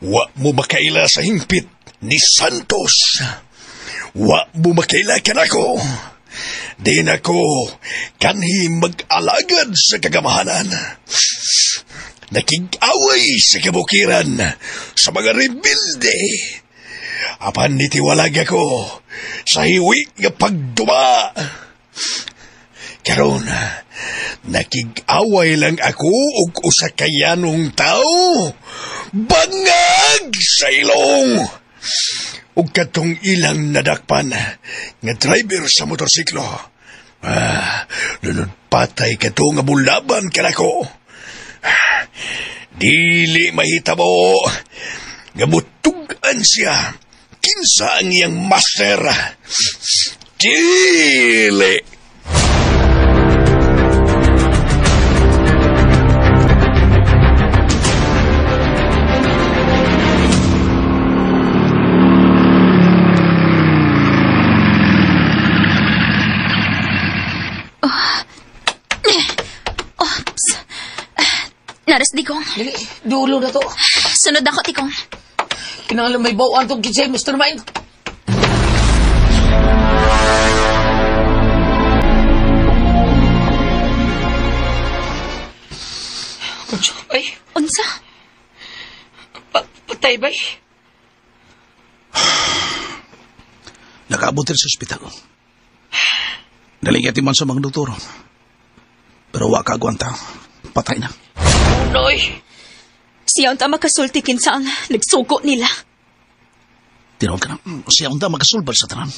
Speaker 5: Wa mo makaila sa hingpit ni Santos. Wa mo makaila kanako. Di na ko kanhi mag-alagad sa kagamahanan. Nakig-away sa kabukiran sa mga rebelde. Apan nitiwalag ako sa hiwi nga pagduma. Karon, nakig-away lang ako ug usa ka yanong tao. Bangag sa ilong. Ug katong ilang nadakpan nga driver sa motorsiklo. Lunod patay kato nga mulaban kanako. Dili mahitabo nga mutugan siya kinsa ang iyang master. Dili.
Speaker 8: Naras, Digong.
Speaker 6: Dili, dulo na to.
Speaker 8: Sunod ako, Digong.
Speaker 6: Kinahanglan may bawaan tong kinsay, Mr. Mind. Unsa, bay?
Speaker 8: Unsa?
Speaker 6: Patay, bay?
Speaker 9: Nakaabutin sa ospital. Nalingati man sa mga doktor. Pero waka agwanta. Patay na.
Speaker 6: Noy.
Speaker 8: Siya unta makasulti kinsa ang nagsugo nila.
Speaker 9: Tinawag ka na. Siya unta makasulbal sa tanan.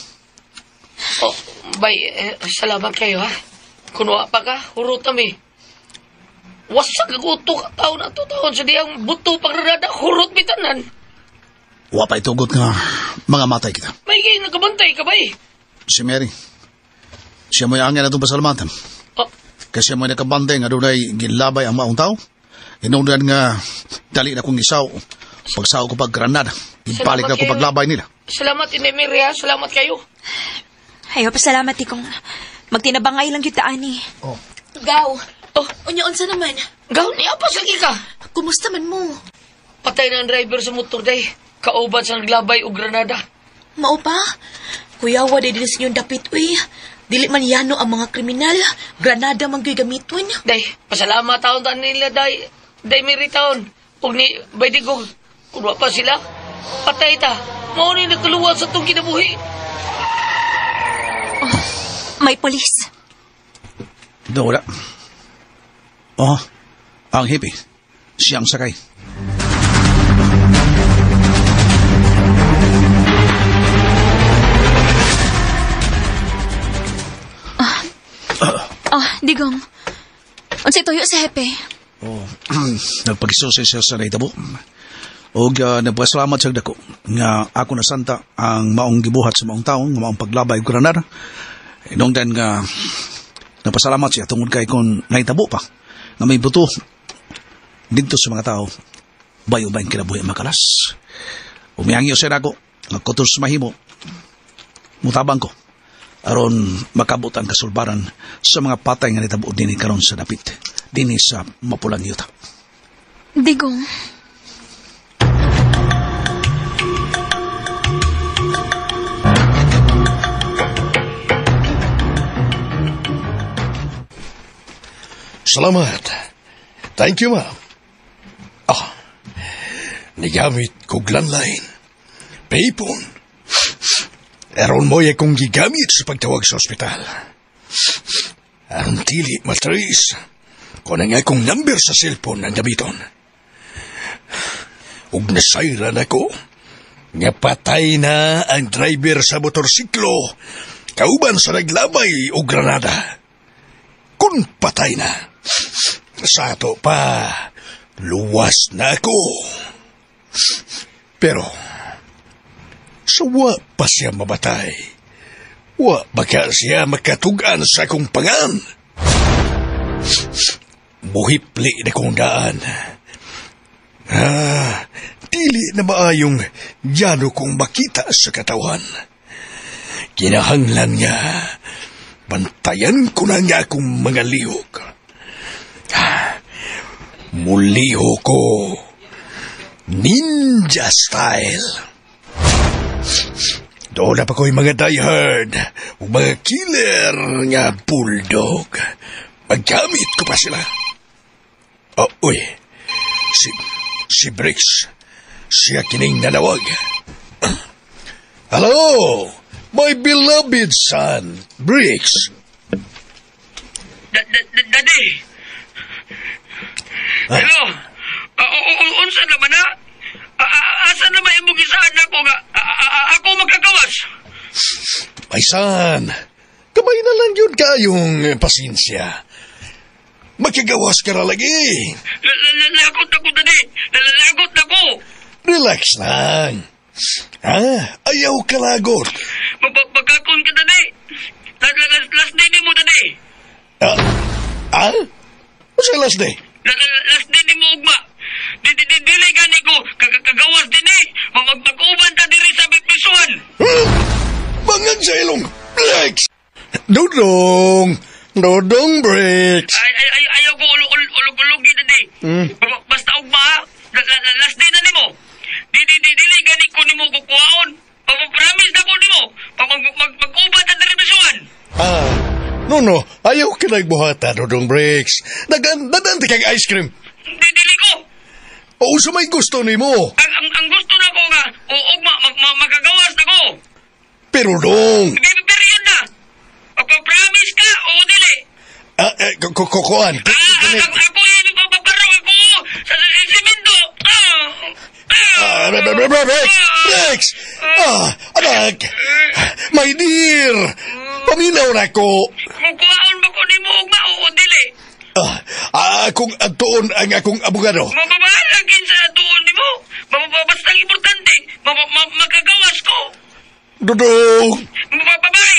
Speaker 6: Oh, bay, salamat kayo, ha? Kunwa pa ka, hurot kami. Wasak kaguto ka taon na to taon sa diyang buto pagradada, hurot bitanan.
Speaker 9: Wapay tugot nga mga matay kita.
Speaker 6: May kayo nagkabantay ka, bay?
Speaker 9: Si Mary. Siya mo'y angin na itong pasalamatan.
Speaker 6: Oh.
Speaker 9: Kasi mo'y nakabantay nga doon ay ginlabay ang maong tao. Inundan nga dali na kong isaw. Pagsaw ko pag Granada. Ibalik na ko paglabay nila.
Speaker 6: Salamat, Mary, ha? Salamat kayo.
Speaker 8: Ayaw pa salamat, Tikong. Magtinabangay lang kita, ani.
Speaker 9: Oh.
Speaker 11: Gaw. Oh, unsa naman?
Speaker 6: Gaw, niya pa sa ka.
Speaker 11: Kumusta man mo?
Speaker 6: Patay na ang driver sa motor, day. Kauban sa naglabay o Granada.
Speaker 11: Mao pa? Kuya, wala din sa inyong dapit, uy. Dili man yano ang mga kriminal. Granada man gay gamiton.
Speaker 6: Day, pasalamat taon nila, day. Day, Mary taon. Huwag ni Baydigong. Kung pa sila, patay ta. Mauni na kaluwa sa itong kinabuhi.
Speaker 8: Oh, may polis.
Speaker 9: Wala. Oh, ang hippie. Siyang sakay.
Speaker 8: Digong. Unsay tuyo sa hepe?
Speaker 9: Oh, nagpagisusi siya sa naitabo. O nagpasalamat sa dako nga ako na santa ang maong gibuhat sa maong taong, nga maong paglabay ko ranar. Inongdan nga napasalamat siya tungod kay kung naitabo pa nga may buto dito sa mga tao bayo ba yung kinabuhi makalas. Umiyangyo siya ako nga kutos mahimo mutabang ko aron makabot ang kasulbaran sa mga patay nga nitabo din karon sa dapit din sa mapulang yuta.
Speaker 8: Digong.
Speaker 5: Salamat. Thank you, ma'am. Nigamit kong landline. Payphone. Aron mo kong gigamit sa pagtawag sa ospital. Aron tili matrace kung nga kong number sa cellphone ang gamiton. Ug nasayran ako nga patay na ang driver sa motorsiklo kauban sa naglabay o granada. Kung patay na, sa ato pa, luwas na ako. Pero, wa pa siya mabatay. Wa baka siya makatugan sa akong pangan. Buhipli na kong daan. Dili na maayong yano kong makita sa katawan. Kinahanglan nga, bantayan ko na nga akong mga lihok. Muliho ko, ninja style. Doon na pa ko'y mga diehard o mga killer nga bulldog. Maggamit ko pa sila. Uy, si Briggs, siya kining nanawag. Hello, my beloved son, Briggs.
Speaker 6: Daddy. Hello. Unsa naman na? Asa naman yung mugisaan ako nga? Ako magkagawas.
Speaker 5: My son, kamay na lang yun kayong pasensya. Magkagawas ka na lagi.
Speaker 6: Lalagot ako, Daddy. Lalagot ako.
Speaker 5: Relax lang. Ayaw ka lagot.
Speaker 6: Magkakon ka, Daddy. Last day mo, Daddy.
Speaker 5: What's your last day?
Speaker 6: Last day ni mo, ugma. Dili gani ko. Kagawas din eh. Mag-uban ta diri sa Bitbisuan.
Speaker 5: Bangan sa ilong. Briggs! Dodong, Briggs.
Speaker 6: Ayaw ko ulog-ulogi, Daddy. Basta ugma, last day na ni mo. Dili gani ko ni mo kukuhaon. Promise na ko ni mo. Mag-uban ta diri Bisuan.
Speaker 5: No. Ayaw ka nagbuhata, Dodong Briggs. Nadanti kang ice cream.
Speaker 6: Dili ko.
Speaker 5: O sa may gusto ni mo.
Speaker 6: Ang gusto na ko nga, magagawas na ko.
Speaker 5: Pero dong.
Speaker 6: Period na. Promise ka o dili?
Speaker 5: Kukuan.
Speaker 6: Ako ipapaparaw ako sa simento.
Speaker 5: Briggs! Anak! My dear! Paminaw na ko.
Speaker 6: Kukuhaon ba ko ni mo ugma o dili?
Speaker 5: Akong atuon ang akong abogado.
Speaker 6: Mababalagin sa atuon ni mo. Basta ang importante. Magagawas ko.
Speaker 5: Dudong!
Speaker 6: Babay!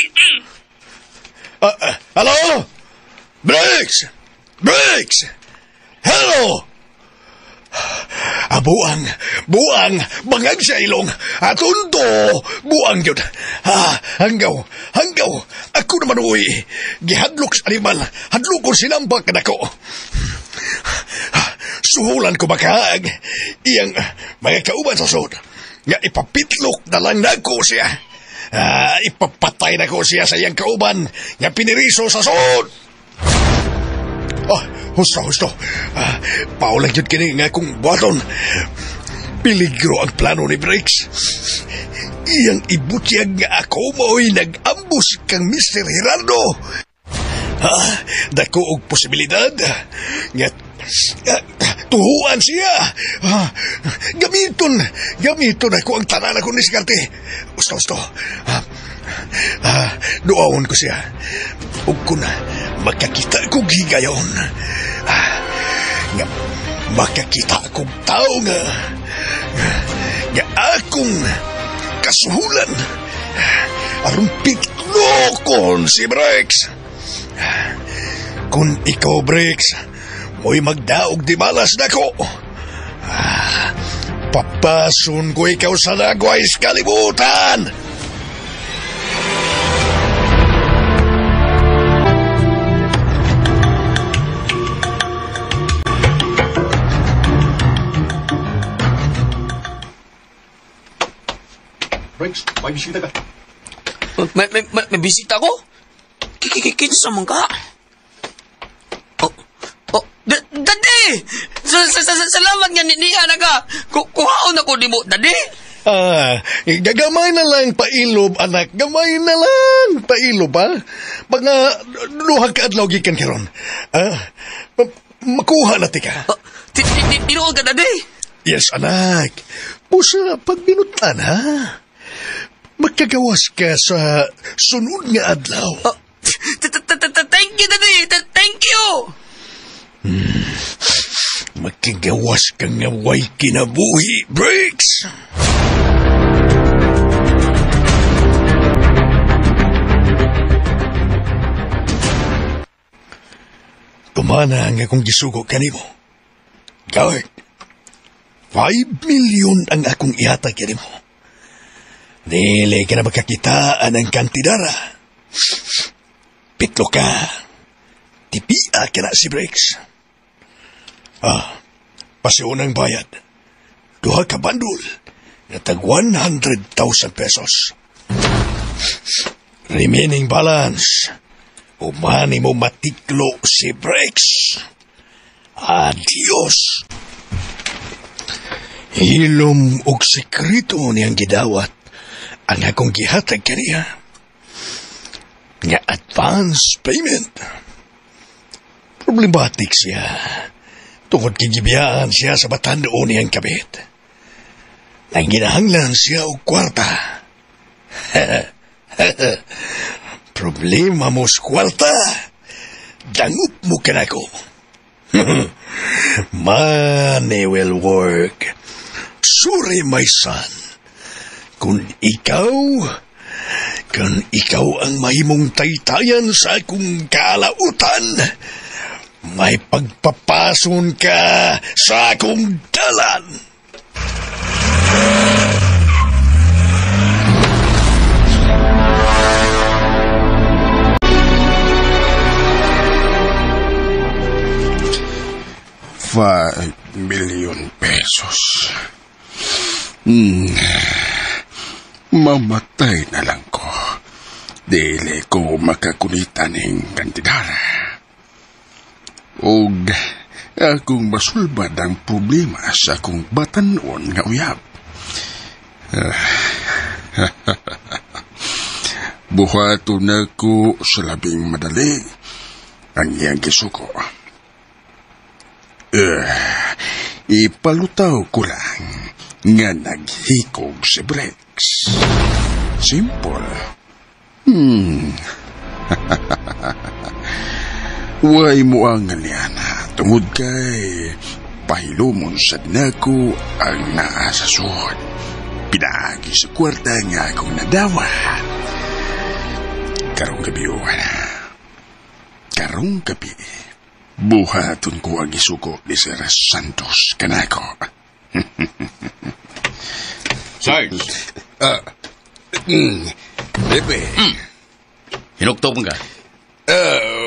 Speaker 5: Hello? Briggs! Hello! Buang, bangag sa ilong. Atunto, buang yun. Hanggaw. Ako naman uwi. Gihadlok sa animal. Hadlok ko sinampak na ko. Suhulan ko makaag. Iyang mga kauban sa sod. Nga ipapitlok na lang na ko siya. Ipapatay na ko siya sa iyang kauban. Nga piniriso sa sod. Husto. Paulang yun kini nga kung buhaton. Peligro ang plano ni Briggs. Iyang ibutyag nga ako mo'y nag-ambus kang Mr. Gerardo. Dako og posibilidad nga tuhuan siya. Gamiton ako ang tanan ako ni Sigarte. Gusto. Duawon ko siya. Ug kun makakita ko gigayon. makakita akong tao nga akong kasuhulan aron pitlokon si Brex. Kung ikaw, Brex, mo'y magdaog di malas na ko, papason ko ikaw sa nagways kalibutan.
Speaker 10: Brex, may bisita ka.
Speaker 6: May bisita ko? Kinsa man ka? Dadi! Salamat nga niya na ka. Kuhaon ako di mo, Dadi.
Speaker 5: Gagamay na lang pailob, anak. Gamay na lang pailob, ha? Mga luhag ka at lawgi kan karon. Makuha na tika.
Speaker 6: Tinuod ka, Dadi?
Speaker 5: Yes, anak. Pusa, pagbinutan, ha? Magkagawas ka sa sunod nga adlaw.
Speaker 6: Thank you, Daddy. Thank you.
Speaker 5: Magkagawas ka nga way kinabuhi, Brex. Kumana nga akong gisugo kanimo. Guard, 5 million ang akong ihatag kanimo. Dili ka na magkakitaan ang kantidara. Pitlo ka. Tipia ka na si Brex. Pasiunang bayad. 2 ka bandul. Natag 100,000 pesos. Remaining balance. Umani mo matiklo si Brex. Adios. Hilom og sekreto niyang gidawat ang akong gihatag kaniya nga advance payment. Problematic siya tungod kigibiyaan siya sa batandoo niyang kabit. Nang ginahanglan siya og kwarta. Problema mo sa kwarta, dangup mo kanako. Money will work. Sorry, my son. Kung ikaw ang mahimong taytayan sa akong kalautan, may pagpapason ka sa akong dalan. $5 million.
Speaker 12: Mamatay na lang ko. Dili ko makakunita ng kantidara. Og akong masulbad ang problema sa akong batanon nga uyab. Buhato na ko sa labing madali ang iyang gisuko. Ipalutaw ko lang nga naghikog si Brex. Simple. Way mo ang aliana tungod kay pahilumon sa dinako ang naasa suhod. Pinagi sa kwarta nga akong nadawa. Karong gabi, buhaton ko ang isuko ni Sir Santos kanako.
Speaker 7: Sarge.
Speaker 12: Pepe.
Speaker 7: Hinuktok ka?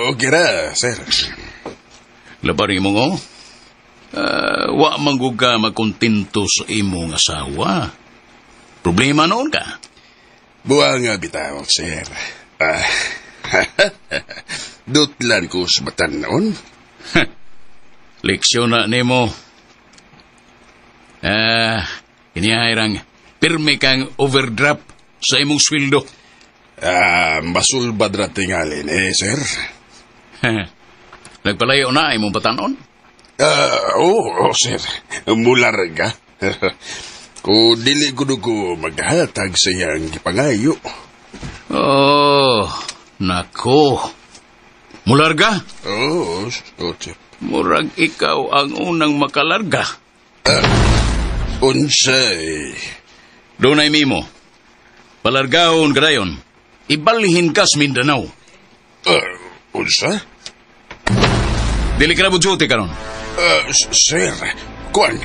Speaker 12: Okay na, sir.
Speaker 7: Labari mo ngo? Wa mangguga magkontinto sa imong asawa. Problema noon ka?
Speaker 12: Buwa nga bitaw, sir. Dutlan ko sa batan noon.
Speaker 7: Leksyon na nimo. Inihairang pirme kang overdraft sa imong sweldo.
Speaker 12: Masulbad na tingalin sir.
Speaker 7: Nagpalayo na imong batanon?
Speaker 12: Oo, sir. Mular ka. Kung dili ko maghatag sa iyang ipangayo.
Speaker 7: Oh, nako. Mular ka?
Speaker 12: Oo, sir.
Speaker 7: Murag ikaw ang unang makalarga.
Speaker 12: Unsay?
Speaker 7: Dunay mimo. Palargahon gadayon. Ibalhin ka sa Mindanao.
Speaker 12: Unsa?
Speaker 7: Dili ka na budyote karon.
Speaker 12: Sir, kuan,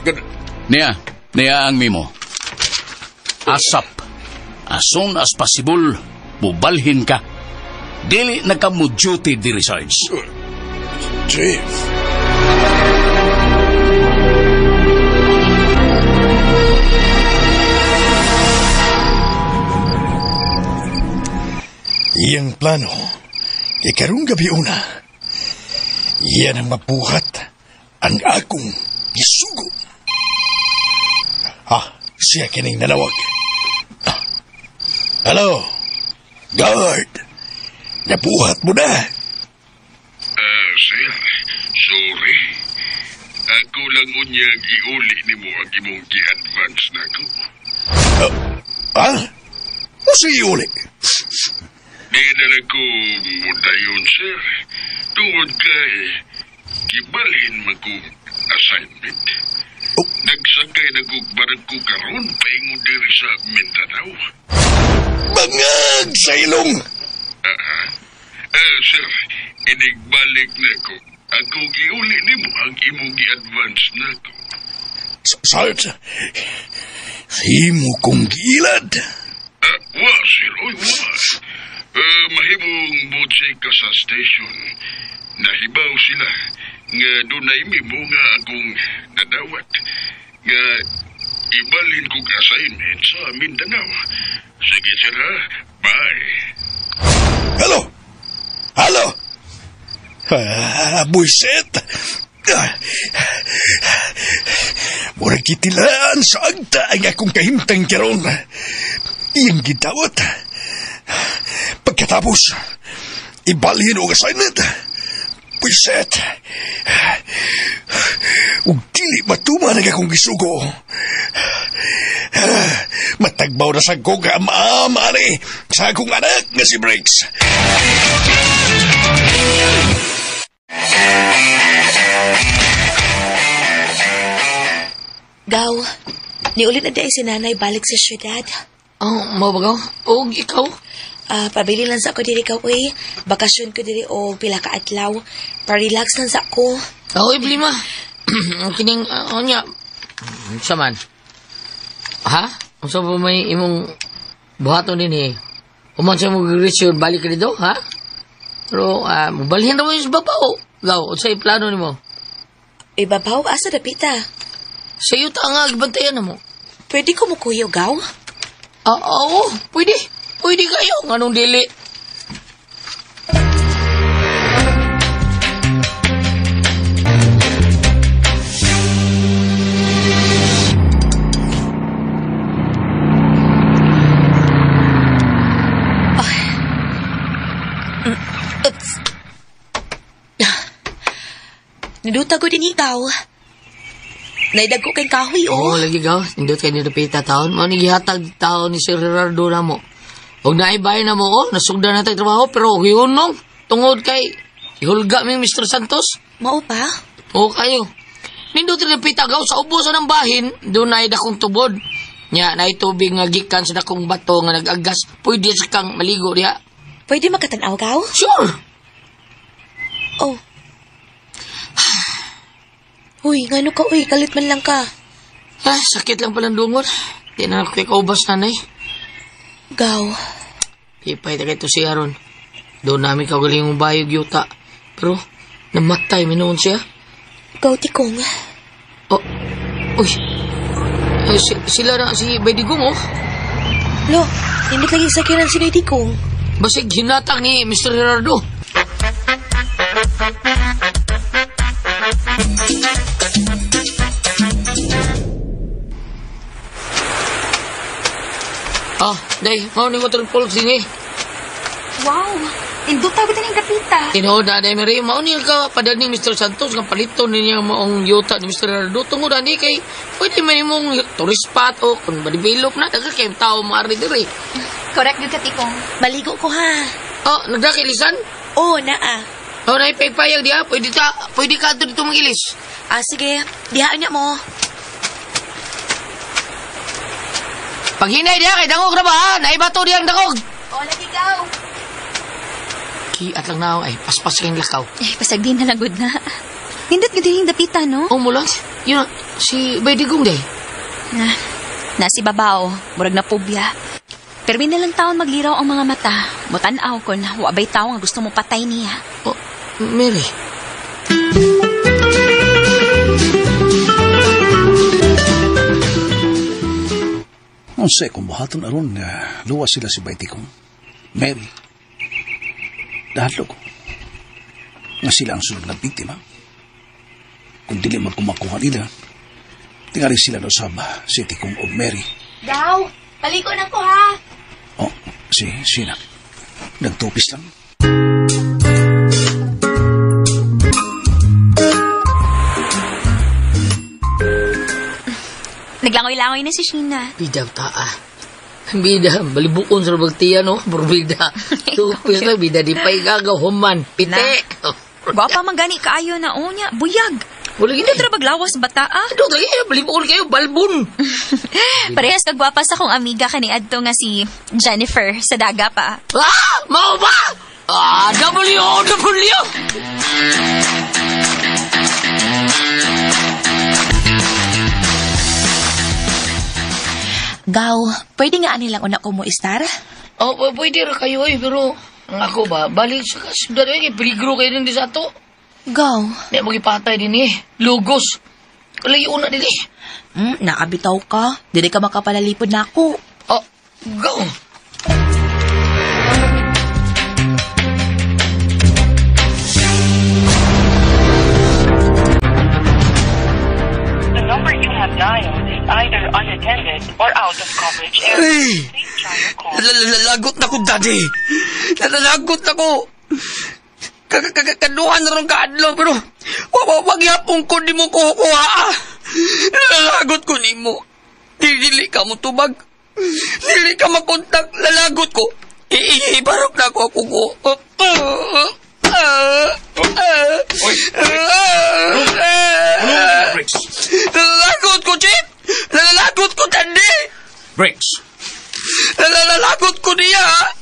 Speaker 7: Niya ang mimo. Asap. As soon as possible, bubalhin ka. Dili na ka mo duty diri sarge.
Speaker 12: Chief.
Speaker 5: Iyang plano, ikarong gabi una, iyan ang mabuhat ang akong isugo. Siya kining nanawag. Hello, guard. Nabuhat mo na.
Speaker 10: Sir, sorry. Ako lang unyang iuli ni mo ang imong gi-advance na ko.
Speaker 5: O sige uli.
Speaker 10: Dinala ko mudayon, sir. Tungod kay gibalhin man ko assignment. Nagsakay na ko barang ko karon paingon diri sa Mindanao.
Speaker 5: Bangag sa ilong!
Speaker 10: Sir, inigbalik na ko. Ako giuli ni mo ang imong gi-advance na ko.
Speaker 5: Sarge, himo kong gilad.
Speaker 10: Wa, sir. Oy, wa. Mahimong butsi ka sa station. Nahibaw sila nga dunay mimo nga akong nadawat. Nga ibalhin kong assignment sa Mindanao. Sige, sir, ha? Bye.
Speaker 5: Hello? Buisit! Murag kitilaan sa agta ang akong kahimtang karon. Iyang gidawat. Pagkatapos, ibalhin ang assignment. Buisit! Ug dili matuman ang akong gisugo. Matagbaw na sa goga maamari sa akong anak nga si Briggs.
Speaker 11: Gaw, niulit na dahil si nanay balik sa syudad.
Speaker 6: Mabagaw? O, ikaw?
Speaker 11: Pabili lang sa ako diri ka, uy. Bakasyon ko diri o pila ka adlaw. Pa-relax lang sa ako.
Speaker 6: Ibli ma. Kining, niya. Saman. Ha? Unsa ba may imong buhaton din eh? Uman siya mag-reach balik ka dito, ha? Pero, mabalhin na mo yung babaw. Gaw, unsay plano ni mo?
Speaker 11: Ibabaw, asa dapita?
Speaker 6: Sa iyo ta nga, gibantayan na mo.
Speaker 11: Pwede ko mo kuyo, Gaw?
Speaker 6: Oo, pwede. Pwede kayo. Anong dili?
Speaker 11: Niduta ko din ikaw. Naidag ko kay kahoy,
Speaker 6: Oo, lagi gaw. Nindot kayo nilapita taon. Mao ni gihatag taon ni Sir Gerardo na mo. Huwag naibay na mo, nasugdan na tayo trabaho, pero huyunong. Tungod kay ihulga mi Mr. Santos.
Speaker 11: Mao pa?
Speaker 6: Oo, kayo. Nindot nilapita gaw sa ubusan ng bahin, doon na dakong tubod. Nya, na itubig nga gikan sa dakong bato nga nag-agas. Pwede sa kang maligo diha.
Speaker 11: Pwede makatanaw, Gaw?
Speaker 6: Sure.
Speaker 11: Oh. Uy, ngano ka, uy, kalit man lang ka.
Speaker 6: Sakit lang palang dungor. Di na ako ikaubas, nanay.
Speaker 11: Gaw.
Speaker 6: Ipay na kayo siya ron. Doon namin kagaling yung bayog yuta. Pero, namatay, minoon siya.
Speaker 11: Gaw, tikong.
Speaker 6: Uy. Sila na, si Baydigong,
Speaker 11: Lo, hindi lagi sakiran si Baydigong.
Speaker 6: Basig hinatang ni Mr. Gerardo. Day, mau ni motor pulse ini.
Speaker 8: Wow, indot tabi taning kapita.
Speaker 6: Tinood na, day, Mary, mau ni ka pada ni Mr. Santos nga palito niya maong yuta ni Mr. Gerardo. Tungod ani kay pwede man imong tourist spot o kung develop na daga kay tao maari diri.
Speaker 8: Correct gyud ka tikong.
Speaker 11: Maligo ko ha.
Speaker 6: Nagdakilisan?
Speaker 11: Oo, naa.
Speaker 6: Oh, naipaypayag diha. Pwede ka ato dito mag-ilis.
Speaker 11: Sige. Dihaan niya mo.
Speaker 6: Paghinay diha, kay dangog na ba, ha? Naibato diha ang dangog.
Speaker 11: Lagi ikaw.
Speaker 6: Kiat lang na ako, ay, paspas kayong lakaw.
Speaker 8: Pasag din na lagod na. Nindot ka din yung dapitan, no?
Speaker 6: Oh, mulang. Yun, si Baydigong day.
Speaker 8: Na si Babao, murag na pobya. Pero lang taon magliraw ang mga mata. Mutanaw ko na wabay tao nga gusto mo patay niya.
Speaker 6: Oh, Mary.
Speaker 9: Unsay kung buhaton aron nga luwas sila si Baydigong. Mary. Dahalo ko. Nga sila ang sunod na biktima. Kung dili man kumakuha nila, tingali sila no sa City kong og Mary.
Speaker 11: Daw, paliko na ko ha.
Speaker 9: Oh, si Sina. Nagtupis lang.
Speaker 8: Naglangoy-langoy na si Sheena.
Speaker 6: Bida taa. Bida, balibukon sa bagtiya, no? Bida. Tupis lang, bida, di pa'y gagaw, human. Pite.
Speaker 8: Gwapa man gani kaayo na unya, buyag.
Speaker 6: Wala gini.
Speaker 8: Ito trabag lawas bata, ah.
Speaker 6: Ito, balibukon kayo, balbon.
Speaker 8: Parehas kagwapa sa kong amiga kani adto nga si Jennifer sa daga pa.
Speaker 6: Ah! Mao ba? W.
Speaker 11: Gaw, pwede nga anilang una ko mo istar?
Speaker 6: Oh, pwede ra kayo pero ang ako ba, balik sa kasyudad kay peligro kayo din sa ato.
Speaker 11: Gaw.
Speaker 6: Di mo gipatay din lugos. Kalay una din
Speaker 11: Nakabitaw ka. Dili ka makapalalipod na ako.
Speaker 6: Oh, gaw.
Speaker 13: The number you have dialed is either unattended or out of coverage area.
Speaker 6: Ay! Lalagot na ko, Daddy. Lalagot na ko. Kaduhan na rin kaadlo, pero wag yapong ko di mo kukuha. Lalagot ko ni mo. Dili ka mo tubag. Dili ka makontak. Lalagot ko. Ibarok na ko ko. Lalagot ko, Chip! Lalagot ko, Tandi!
Speaker 7: Bricks!
Speaker 6: Lalagot ko niya!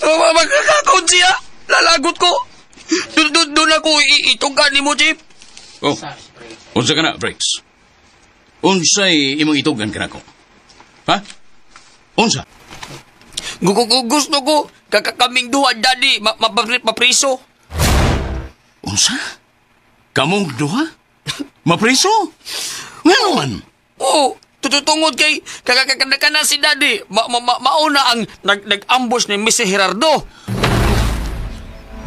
Speaker 6: Magkakakon siya! Lalagot ko! Doon ako itugan ni mo, Chip!
Speaker 7: Oh, unsa ka na, Bricks? Unsay imong itugan ka na ko? Ha? Unsa?
Speaker 6: Gusto ko, kakakaming duha, Daddy, mapriso.
Speaker 7: Unsa? Kamong duha? Mapriso? Ngayon man?
Speaker 6: Oo, tututungod kay kakakana si Daddy. Mauna ang nag-ambush ni Mr. Gerardo.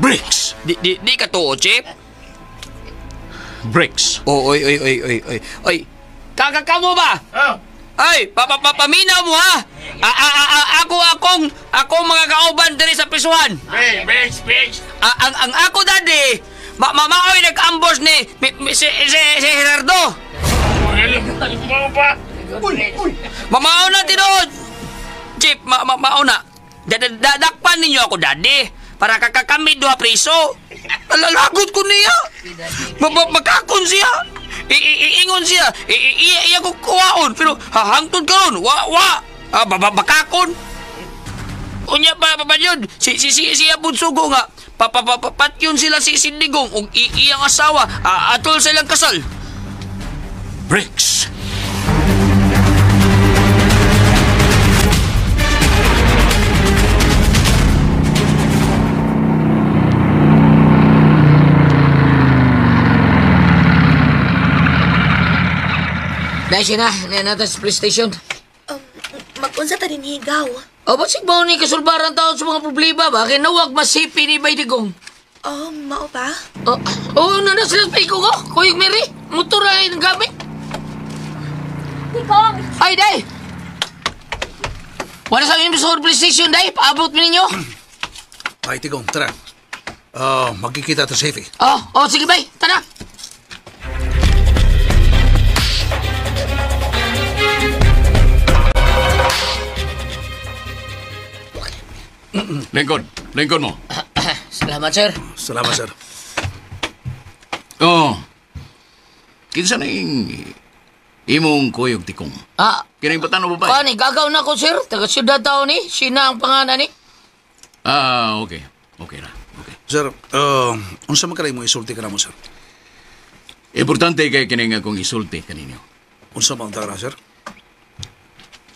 Speaker 7: Bricks!
Speaker 6: Di ka to, Chip?
Speaker 7: Bricks.
Speaker 6: Oy. Kakakamo ba?
Speaker 7: Oh.
Speaker 6: Ay, paminaw mo ha? Akong mga kauban diri sa prisuhan.
Speaker 7: Bricks.
Speaker 6: Ang ako, Daddy, maoy nag-ambush ni si Gerardo. Mauna tinod. Chip, mauna. Dadakpan ninyo ako, Daddy. Para kami duha priso. Lalagot ko niya. Magkakon siya. Iingon siya. Iya ko kuwaon. Pero hahangtod ka ron. Bakakon. Unya pa yun. Siya bunsugo nga. Patyon sila si Sindigong. O iyang asawa. Atol silang kasal.
Speaker 7: Bricks.
Speaker 6: Dahil siya na sa police station.
Speaker 11: Mag-unsa ta din higaw.
Speaker 6: O, ba't sigbaw ni kasulbaran taon sa mga problema ba? Kaya nawag masipi ni Baydigong.
Speaker 11: Mao ba?
Speaker 6: Na sila pa ikaw ko. Kuyog Mary, motor ay ng gamit.
Speaker 11: Digong!
Speaker 6: Ay, Day! Wala sa amin sa police station, Day. Paabot mo ninyo.
Speaker 9: Ay, Tigong, tara. Magkikita ta safe.
Speaker 6: Sige, Bay. Tara.
Speaker 7: Lingkod mo.
Speaker 6: Salamat, sir.
Speaker 9: Salamat, sir.
Speaker 7: Oh. Kinsa na yung imong kuyog tikong? Kini batan o babae?
Speaker 6: Ni gagaw na ko, sir. Taga siyudad tao ni. Sina ang pangalan ni.
Speaker 7: Okay. Okay na. Okay.
Speaker 9: Sir, unsa man kanay mo isulti ka na mo, sir?
Speaker 7: Importante kay kining akong isulti kaninyo.
Speaker 9: Unsa man tara, sir?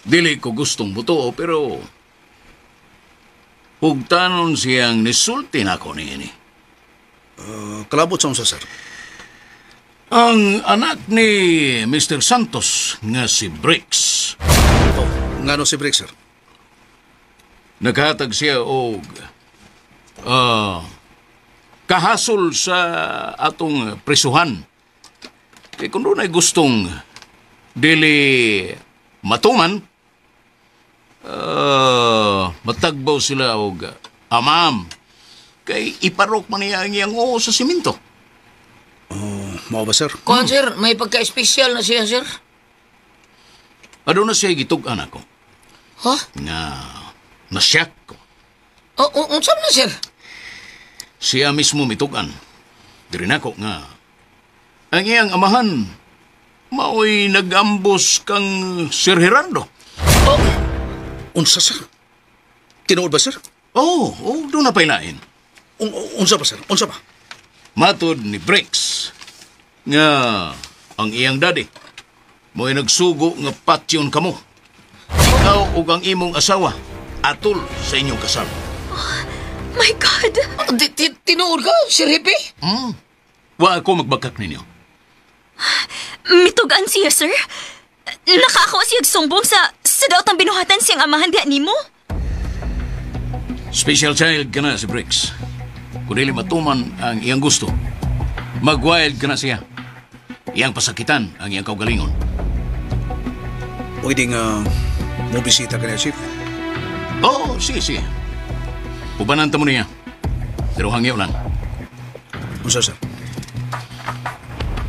Speaker 7: Dili ko gustong buto, pero hugtanon siyang nisulti na ako niini.
Speaker 9: Kalabot sa unsa, sir?
Speaker 7: Ang anak ni Mr. Santos nga si Bricks.
Speaker 9: Ngano si Bricks, sir?
Speaker 7: Naghatag siya og kahasol sa atong prisuhan. Kaya kung doon ay gustong dili matuman, matagbaw sila og amam. Kay iparok man niya ang iyang oo sa siminto.
Speaker 9: Mao ba, sir?
Speaker 6: Kuan, sir, may pagka-espesyal na siya, sir.
Speaker 7: Ano na siya gitug-an ako?
Speaker 6: Ha?
Speaker 7: Nasyak ko.
Speaker 6: Unsa na, sir?
Speaker 7: Siya mismo mitugan. Diri nako nga ang iyang amahan maoy nag-ambos kang Sir Gerardo.
Speaker 9: Unsa, sir? Tinuod ba, sir?
Speaker 7: Doon na pailain.
Speaker 9: Unsa ba, sir? Unsa ba?
Speaker 7: Matod ni Bricks nga ang iyang daddy mo'y nagsugo nga patyon kamo. Ikaw ug ang imong asawa atol sa inyong kasal.
Speaker 8: My God!
Speaker 6: Tinuod ka, Sir Hippie?
Speaker 7: Wa ako magbakak ninyo.
Speaker 8: Mitugan siya, sir? Nakaako siya sumbong sa daot ang binuhatan siyang amahan diha nimo?
Speaker 7: Special child ka na si Bricks. Kung dili matuman ang iyang gusto, mag-wild ka na siya. Iyang pasakitan ang iyang kaugalingon.
Speaker 9: Pwede nga mo bisita ka niya, Chief?
Speaker 7: Sige. Ubanan ta mo niya. Pero hangyaw lang.
Speaker 9: Unsa, sir?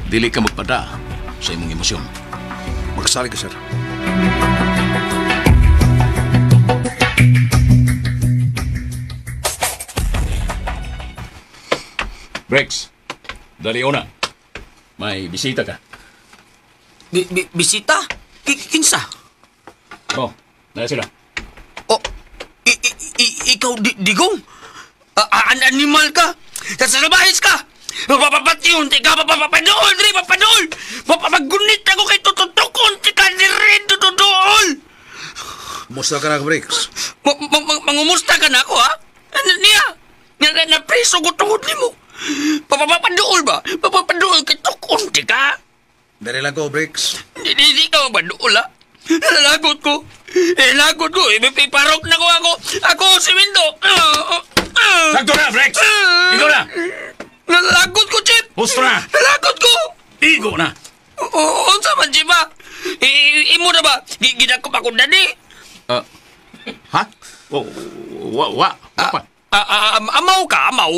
Speaker 7: Dili ka magpada sa imong emosyon.
Speaker 9: Magsali ka, sir.
Speaker 7: Bricks, dali una. May bisita ka.
Speaker 6: Bisita? Kinsa?
Speaker 7: Naya sila.
Speaker 6: Ikaw, Digong? Animal ka? Sasalabahis ka? Mapapapatiyun, tika, papapadool, diri, papadool! Mapapagunit ako kay tututukon, tika, diri, tutudool!
Speaker 9: Musta ka na, Bricks?
Speaker 6: Mangumusta ka na ako, ha? Ano niya? Napreso ko tungod ni mo. Papapadool ba? Papapadool kay tukon, tika?
Speaker 9: Dari lang ko, Bricks.
Speaker 6: Hindi ka mapadool, ha? Lagot ko. Lagot ko. Iparok na ko ako. Ako, simento.
Speaker 7: Sakto na, Bricks! Ikaw na!
Speaker 6: Lagot ko, Chip!
Speaker 7: Gusto na!
Speaker 6: Lagot ko!
Speaker 7: Igo na!
Speaker 6: Unsa man, Chip, ha? Imo na ba? Ginakop ako dadi?
Speaker 7: Ha? Apa?
Speaker 6: Amaw ka, amaw.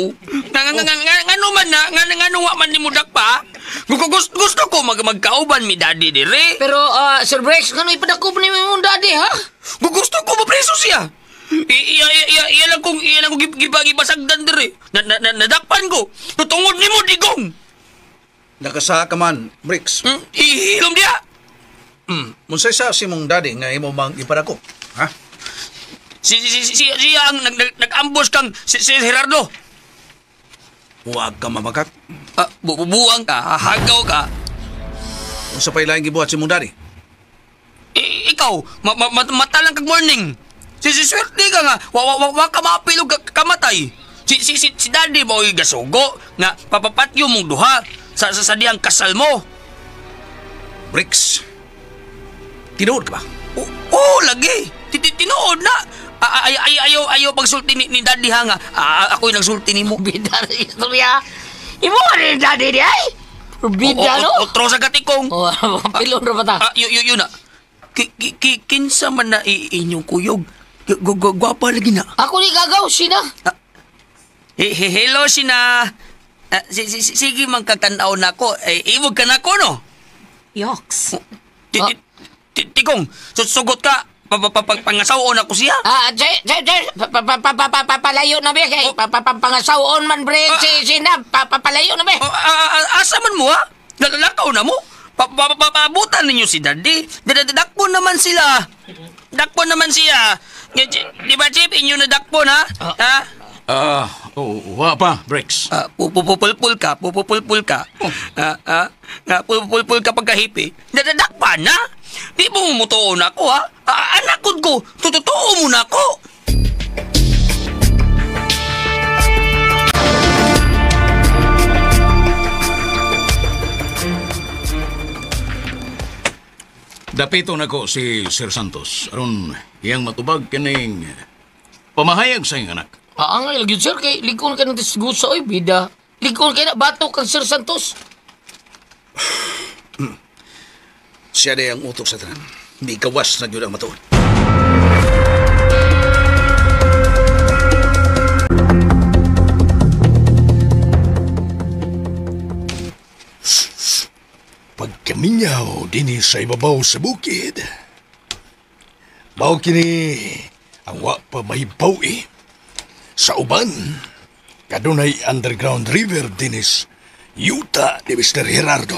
Speaker 6: Ngano man na, ngano wa man ni mudak pa. Gusto ko magkauban mi daddy dire. Pero, Sir Brex, ngano ipadakop ni mo daddy, ha? Gusto ko mapreso siya. Iya lang kong gibasagdan dire. Nadakpan ko. Tutungod ni mo, Digong.
Speaker 9: Nakasa ka man, Bricks.
Speaker 6: Ihilom dia.
Speaker 9: Munsay sa si mong daddy nga imo mang ipadako, ha?
Speaker 6: Siya ang nag-ambush kang si Gerardo.
Speaker 9: Huwag ka mamakak.
Speaker 6: Bubuang ka, hahagaw ka.
Speaker 9: Kung sa pailaing gibuhat si mong daddy?
Speaker 6: Ikaw, matalang kag morning. Swerte ka nga, wa ka maapilog kamatay. Si daddy mo yung gasugo nga papapatyo mong duha sa diyang kasal mo.
Speaker 9: Bricks, tinuod ka ba?
Speaker 6: Lagi. Tinuod na. Ayaw pagsulti ni daddy ha nga. Ako'y nagsulti ni mo. Bida na istorya. Imo ni daddy di ay? Bida no? Otro sa katikong. Pilon na ba ta? Yun na. Kinsa man na inyong kuyog. Gwapa lagi na. Ako ni gagaw, sina. Hello, sina. Sige man kakanaw na ko. Iwag ka na ko, no?
Speaker 8: Yoks.
Speaker 6: Tikong, susugot ka. pangasawon ako siya.
Speaker 14: Palayo na ba kay pangasawon man bre si Nab palayo na ba?
Speaker 6: Asa man mo ha? Lalakaw na mo? Papabutan ninyo si Daddy. Dakpon naman sila. Dakpon naman siya. Di ba, Chip? Inyo na dakpon, ha? Ha?
Speaker 7: Wa pa, Bricks.
Speaker 6: Pupulpul ka. Pupulpul ka pagkahipi. Dadakpan na. Di mo mutuon ako, ha? Anakod ko. Tututuo mo na ako.
Speaker 7: Dapito na ko si Sir Santos. Aron, iyang matubag kaning pamahayag sa iyong anak.
Speaker 14: Angay lagi sir kay likon ka ng disgusa oy bida. Likon kay na batok kang Sir Santos.
Speaker 9: Siya na ang utok sa tanan. Di gawas na yun ang matuon.
Speaker 5: Pagkaminyaw din sa ibabaw sa bukid. Baw kini ang wa pa mahibaw Sa uban, kadunay underground river dinis yuta ni Mr. Gerardo.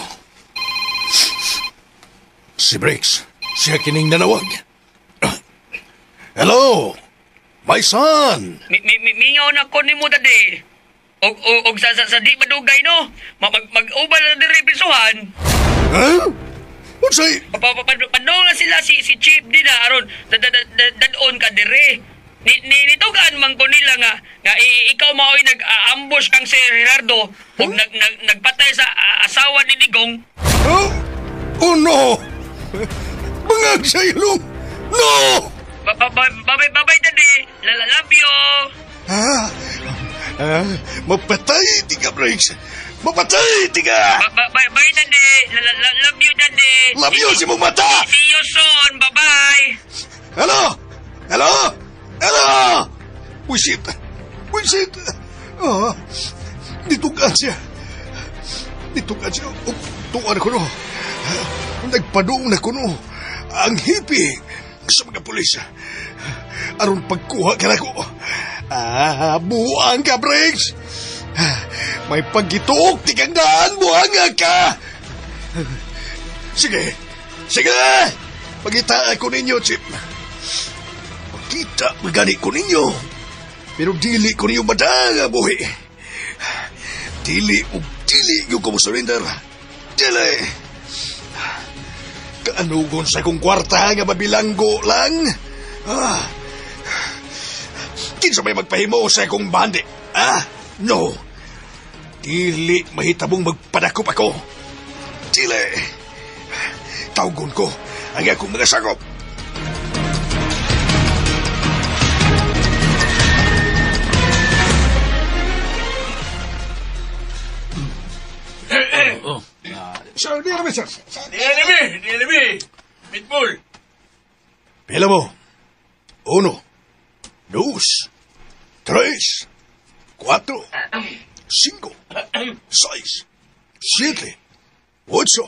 Speaker 5: Si Bricks, siya kining nanawag. Hello, my son.
Speaker 6: Mingaw na ko ni mo, Daddy. Og sa di madugay, no? Mag-ubal na din repisuhan.
Speaker 5: Huh? What's say?
Speaker 6: Padungan sila si Chip din na, aron, dadon ka dire. Nitugaan man ko nila nga ikaw mao'y nag-ambush kang Sir Gerardo ug nagpatay sa asawa ni Digong.
Speaker 5: Oh no! Bangag sa ilong! No!
Speaker 6: Babay, Daddy. Love you.
Speaker 5: Mapatay, tiga, Briggs. Mapatay, tiga!
Speaker 6: Bye, Daddy. Love you, Daddy.
Speaker 5: Love you, si mong mata!
Speaker 6: See you soon. Bye-bye.
Speaker 5: Hello! Wisit! Ditugan siya. Tuwan ko no. Nagpadung na ko no. Ang hipi sa mga pulis. Aron pagkuha ka na ko. Buang ka, Briggs. May pagituok, tikandaan, buhanga ka. Sige. Pagitaan ko ninyo, Chip. Kita magani ko ninyo. Pero dili ko ninyo madanga, buhi. Dili yung kumusurrender. Dili. Kaanugon sa kong kwarta nga mabilanggo lang. Kinsa may magpahimo sa akong bandi. No. Dili mahitabong magpadakop ako. Dili. Tawgon ko ang akong mga sakop.
Speaker 10: Sir, di alami. Pitbull.
Speaker 5: Pila mo. 1, 2, 3, 4, 5, 6, 7, 8,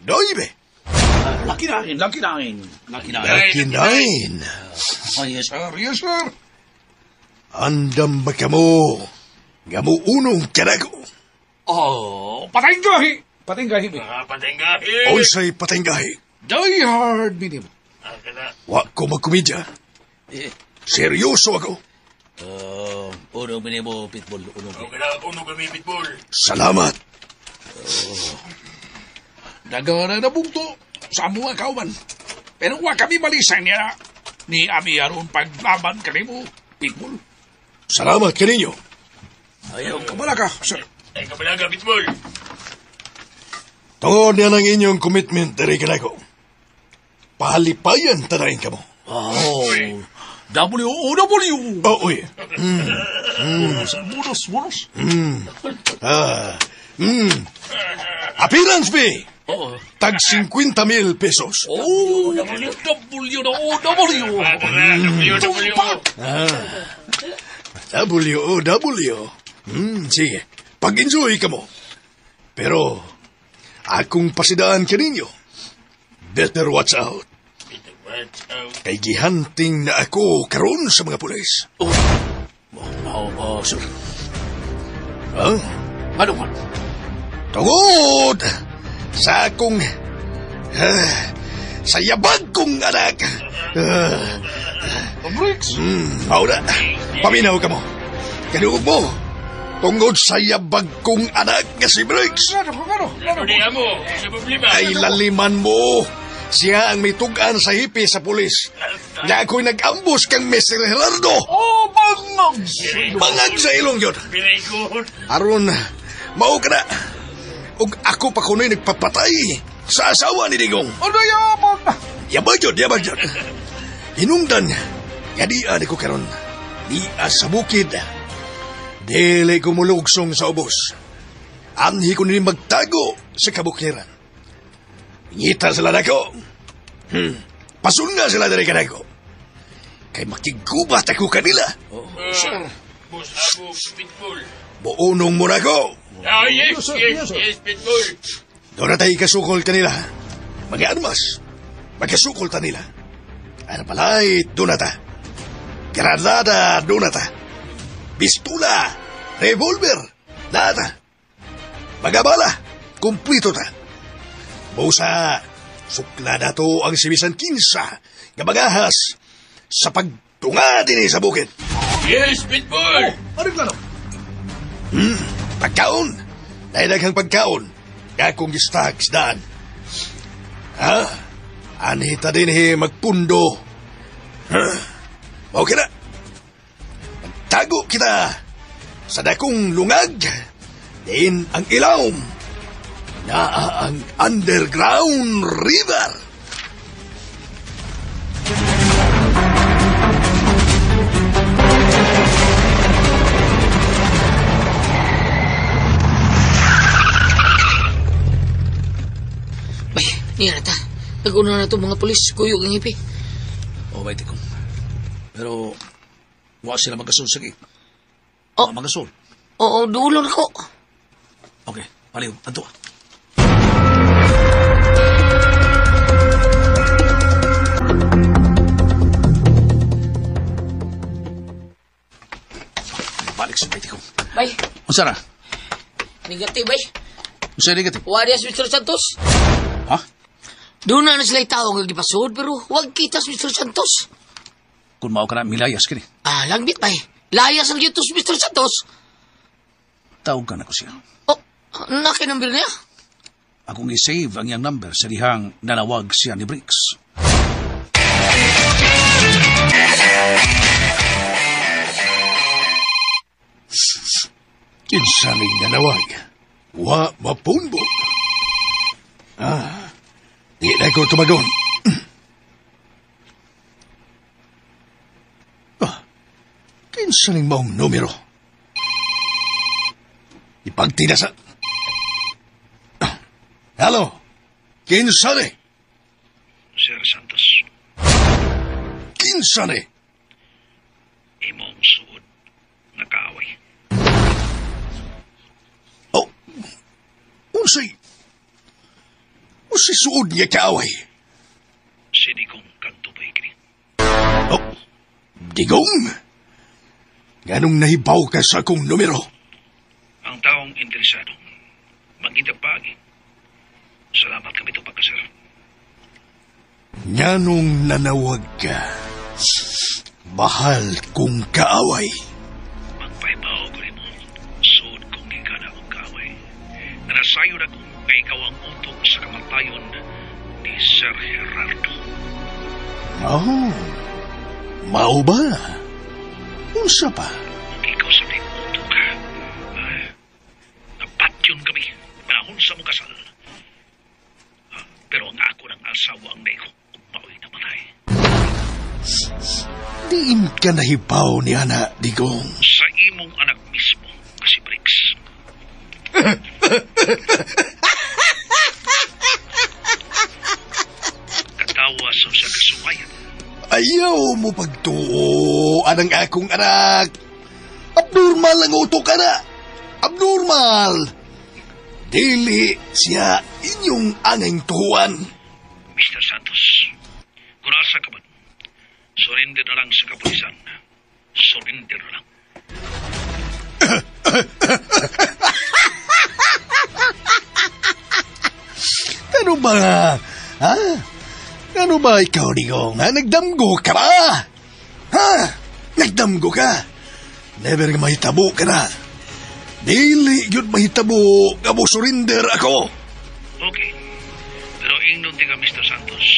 Speaker 5: 9.
Speaker 9: Lucky nine.
Speaker 5: Yes, sir. Andam ba ka mo? Gamu unong karago.
Speaker 10: Patenggahi.
Speaker 5: Unsay patenggahi?
Speaker 10: Die hard minimum.
Speaker 5: Wa ko magkumidya. Seryoso ako.
Speaker 9: Unong minimo, Pitbull.
Speaker 10: Unong kami, Pitbull.
Speaker 5: Salamat.
Speaker 10: Dagana na bugto sa mga kauman. Pero wa kami malisan niya ni Ami aron paglaban kanimo, Pitbull.
Speaker 5: Salamat kaninyo.
Speaker 10: Ayaw kabalaga, sir. Ay kabalaga, Pitbull.
Speaker 5: Tungod yan ang inyong commitment, dari ka na ko. Pahalipayan tanayin ka mo.
Speaker 10: W.
Speaker 5: Uy.
Speaker 10: Bonus.
Speaker 5: Appearance fee. Tag 50,000 pesos. W. Sige, pag-enjoy ka mo. Pero, akong pasidaan ka ninyo. Better watch out. Kay gihanting na ako karon sa mga pulis.
Speaker 9: Sir.
Speaker 5: Ano man? Tungod sa akong sa yabag kong anak.
Speaker 9: Bricks?
Speaker 5: Mauna, paminaw ka mo. Kanuog mo, tungod sa yabag kong anak nga si Briggs. Ay laliman mo. Siya ang may tugan sa hipi sa pulis. Na ako'y nag-ambus kang Mr. Gerardo. Bangag sa ilong yun. Aron, mao ka na. Ug ako pa kuno'y nagpapatay sa asawa ni Digong. Yabag yun. Hinungdan, yadian ko karon. Diya sa bukid. Dili ko mulugsong sa ubos. Anhi ko nini magtago sa kabukiran. Ngita sila nako. Pasun nga sila dari kanako. Kay makigubat ako kanila.
Speaker 14: Sir. Boss ako, Pitbull.
Speaker 5: Buunong mo na ko.
Speaker 14: Yes, Pitbull.
Speaker 5: Doon na tayo kasukol kanila. Mga armas. Magkasukol ta nila. Ano pala'y doon na ta. Granada doon na ta. Pistola, revolver, nada. Magabala, kumplito ta. Busa, sukla na to ang sibisan kinsa, gabagahas, sa pagtunga din sa bukid.
Speaker 14: Yes, Pitbull!
Speaker 5: Pagkaon, dahil naghang pagkaon, akong gistags daan. Anita din magpundo. Okay na. Tago kita sa dakong lungag, din ang ilawom na ang underground river.
Speaker 14: Bay, niya na ta. Nag-una na ito mga polis, kuyog ang hipi.
Speaker 9: May tikong. Pero, wala sila magasul sige. Magasul.
Speaker 14: Oo, dulo na ko.
Speaker 9: Okay, paliw, anto. Balik sa piti ko.
Speaker 14: Bay.
Speaker 9: Unsa na?
Speaker 14: Negative, bay.
Speaker 9: Unsa negative?
Speaker 14: Warias, Mr. Santos.
Speaker 9: Ha?
Speaker 14: Doon na sila tao nga gipasod, pero wag kitas, Mr. Santos.
Speaker 9: Kung mao ka na, milayas kini.
Speaker 14: Langbit, bay. Layas ang yutos, Mr. Santos.
Speaker 9: Tawag ka na ko siya.
Speaker 14: Nakinambir niya?
Speaker 9: Akong i-save ang iyang number sa dihang nanawag siya ni Briggs.
Speaker 5: Kinsaling nanawag. Wa mapunbo. Di na ko tumagon. Kinsaling maong numero. Ipagtinasa. Hello? Kinsane?
Speaker 10: Sir Santos.
Speaker 5: Kinsane?
Speaker 10: Imong suod na kaaway.
Speaker 5: Unsay suod niya kaaway?
Speaker 10: Si Digong Kantuboy kini.
Speaker 5: Digong? Ganong nahibaw ka sa akong numero?
Speaker 10: Ang taong interesado, magitag pagi. Salamat kami ito pagkasir.
Speaker 5: Nganong nanawag ka? Bahal kong kaaway.
Speaker 10: Magpaibaw ko rin mo. Suod kong gikana kong kaaway. Nanasayo na kong kay ikaw ang utok sa kamatayon ni Sir Gerardo.
Speaker 5: Mao ba? Unsa pa?
Speaker 10: Ikaw sa din utok ka. Napatyon kami. Nahon sa mong kasal. Pero ang ako ng asawa ang naiko. Mao'y namatay.
Speaker 5: Diin ka nahibaw ni Ana, Digong.
Speaker 10: Sa imong anak mismo, kasi Briggs. Katawa sa siya kasuwayan.
Speaker 5: Ayaw mo pagtuo, anang akong anak. Abnormal ang utok ka na. Abnormal. Dili siya inyong angay tuhuan.
Speaker 10: Mr. Santos, kung nasa ka Surrender na lang sa kapulisan. Surrender na lang.
Speaker 5: Ano ba? Ha? Ano ba ikaw, Digong? Ha? Nagdamgo ka ba? Ha? Nagdamgo ka? Never nga mahitabo ka na. Dili yun mahitabo nga mo surrender ako.
Speaker 10: Okay. Pero ingnon ka, Mr. Santos.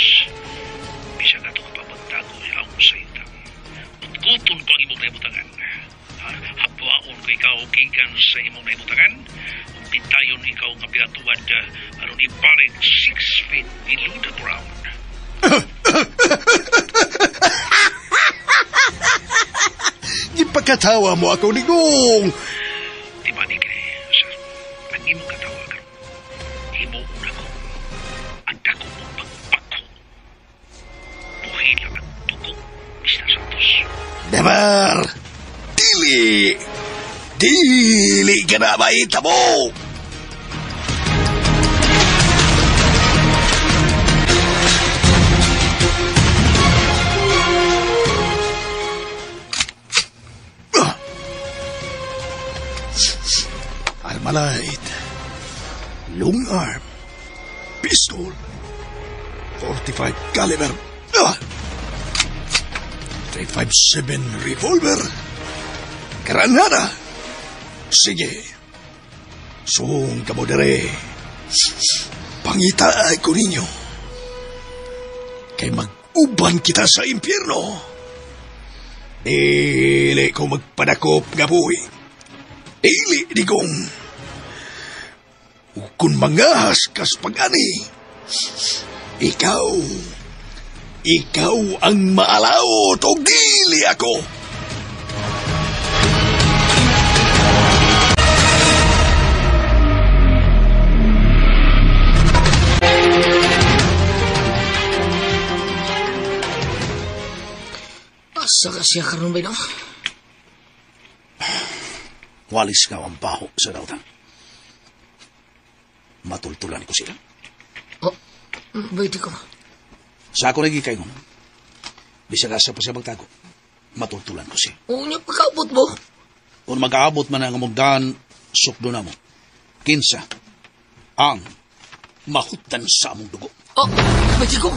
Speaker 10: Bisa ka ito kapapagtago ilaw sa intang. Utkuton ko ang imong naibutangan. Hapwaon ko ikaw gikan sa imong naibutangan. Pintayon ikaw nga pinatuwad aron iparig 6 feet below the ground.
Speaker 5: Ipagkatawa mo ako, Digong.
Speaker 10: Di ba, Nigre? Sir, ang imong katawa ka. Imo una ko. Ang dako mong pagpako. Buhay lang ang dugo, Mr. Santos.
Speaker 5: Never! Dili! Dili ka na mahitabo! Armalite, long arm, pistol, 45 caliber, 357 revolver, granada. Sige, sung ka mo dere. Pangita ko ninyo. Kay mag-uban kita sa impyerno. Dili ko magpadakop nga buhi. Dili, Digong. Kung mangahas kas pag-ani, ikaw ang maalaot o dili ako.
Speaker 14: Asa ka siya karon ba, no?
Speaker 9: Walis nga ang baho sa dautang. Matultulan ko sila.
Speaker 14: Oh, pwede ko.
Speaker 9: Sa ako naging kayo, bisag asa pa siya magtago, matultulan ko siya.
Speaker 14: Oo niya, pagkaabot mo.
Speaker 9: Kung mag-aabot man ang amugdan, sukdo na mo. Kinsa, ang mahutan sa among dugo.
Speaker 14: Oh, pwede ko.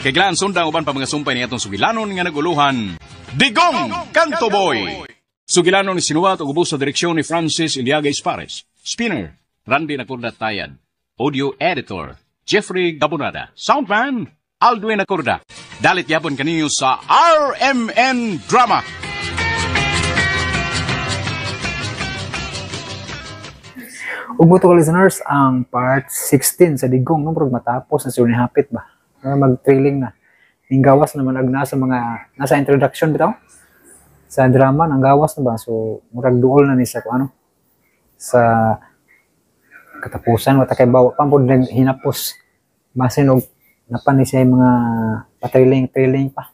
Speaker 4: Kailangan sundang uban pa mga sumpay ni atong sugilanon nga naguluhan. Digong Kanto Boy! Sugilanon ni sinuwat o ubos sa direksyon ni Francis Iliaga Espares. Spinner, Randy Nacorda Tayad. Audio Editor, Jeffrey Gabonada. Soundman, Aldwin Nacorda. Dalit yapon kaninyo sa RMN Drama.
Speaker 1: Ubuto ka listeners, ang part 16 sa Digong, no? Matapos na siya hapit ba? Mag-trailing na. Yung gawas naman nasa mga, nasa introduction bitaw. Sa drama, nang gawas na ba? So, murag duol na ni sa ano. Sa katapusan, wata kay bawa, pampod na hinapos. Basin og napan ni siya yung mga pa-trailing pa.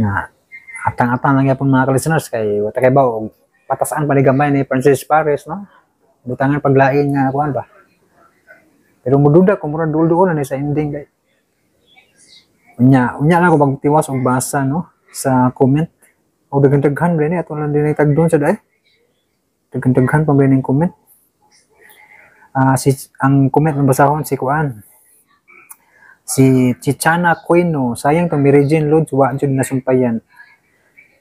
Speaker 1: Na, atang-atang lang yapon mga ka-listeners, kay wata kay bawa, patasaan pa ni gamay ni Francis Pares, no? Butangan paglain nga, kuhan ba? Pero mududa kung murag duol-duol na sa ending guys. Unya na ako magtiwas og basa no sa comment. O daghan-daghan ba ni ato lang din tagdon sa dai. Daghan-daghan pa ba ning comment. Ang comment ng basahon si Kuan. Si Chichana Quino, sayang tong Meridian Loads wa jud nasumpayan.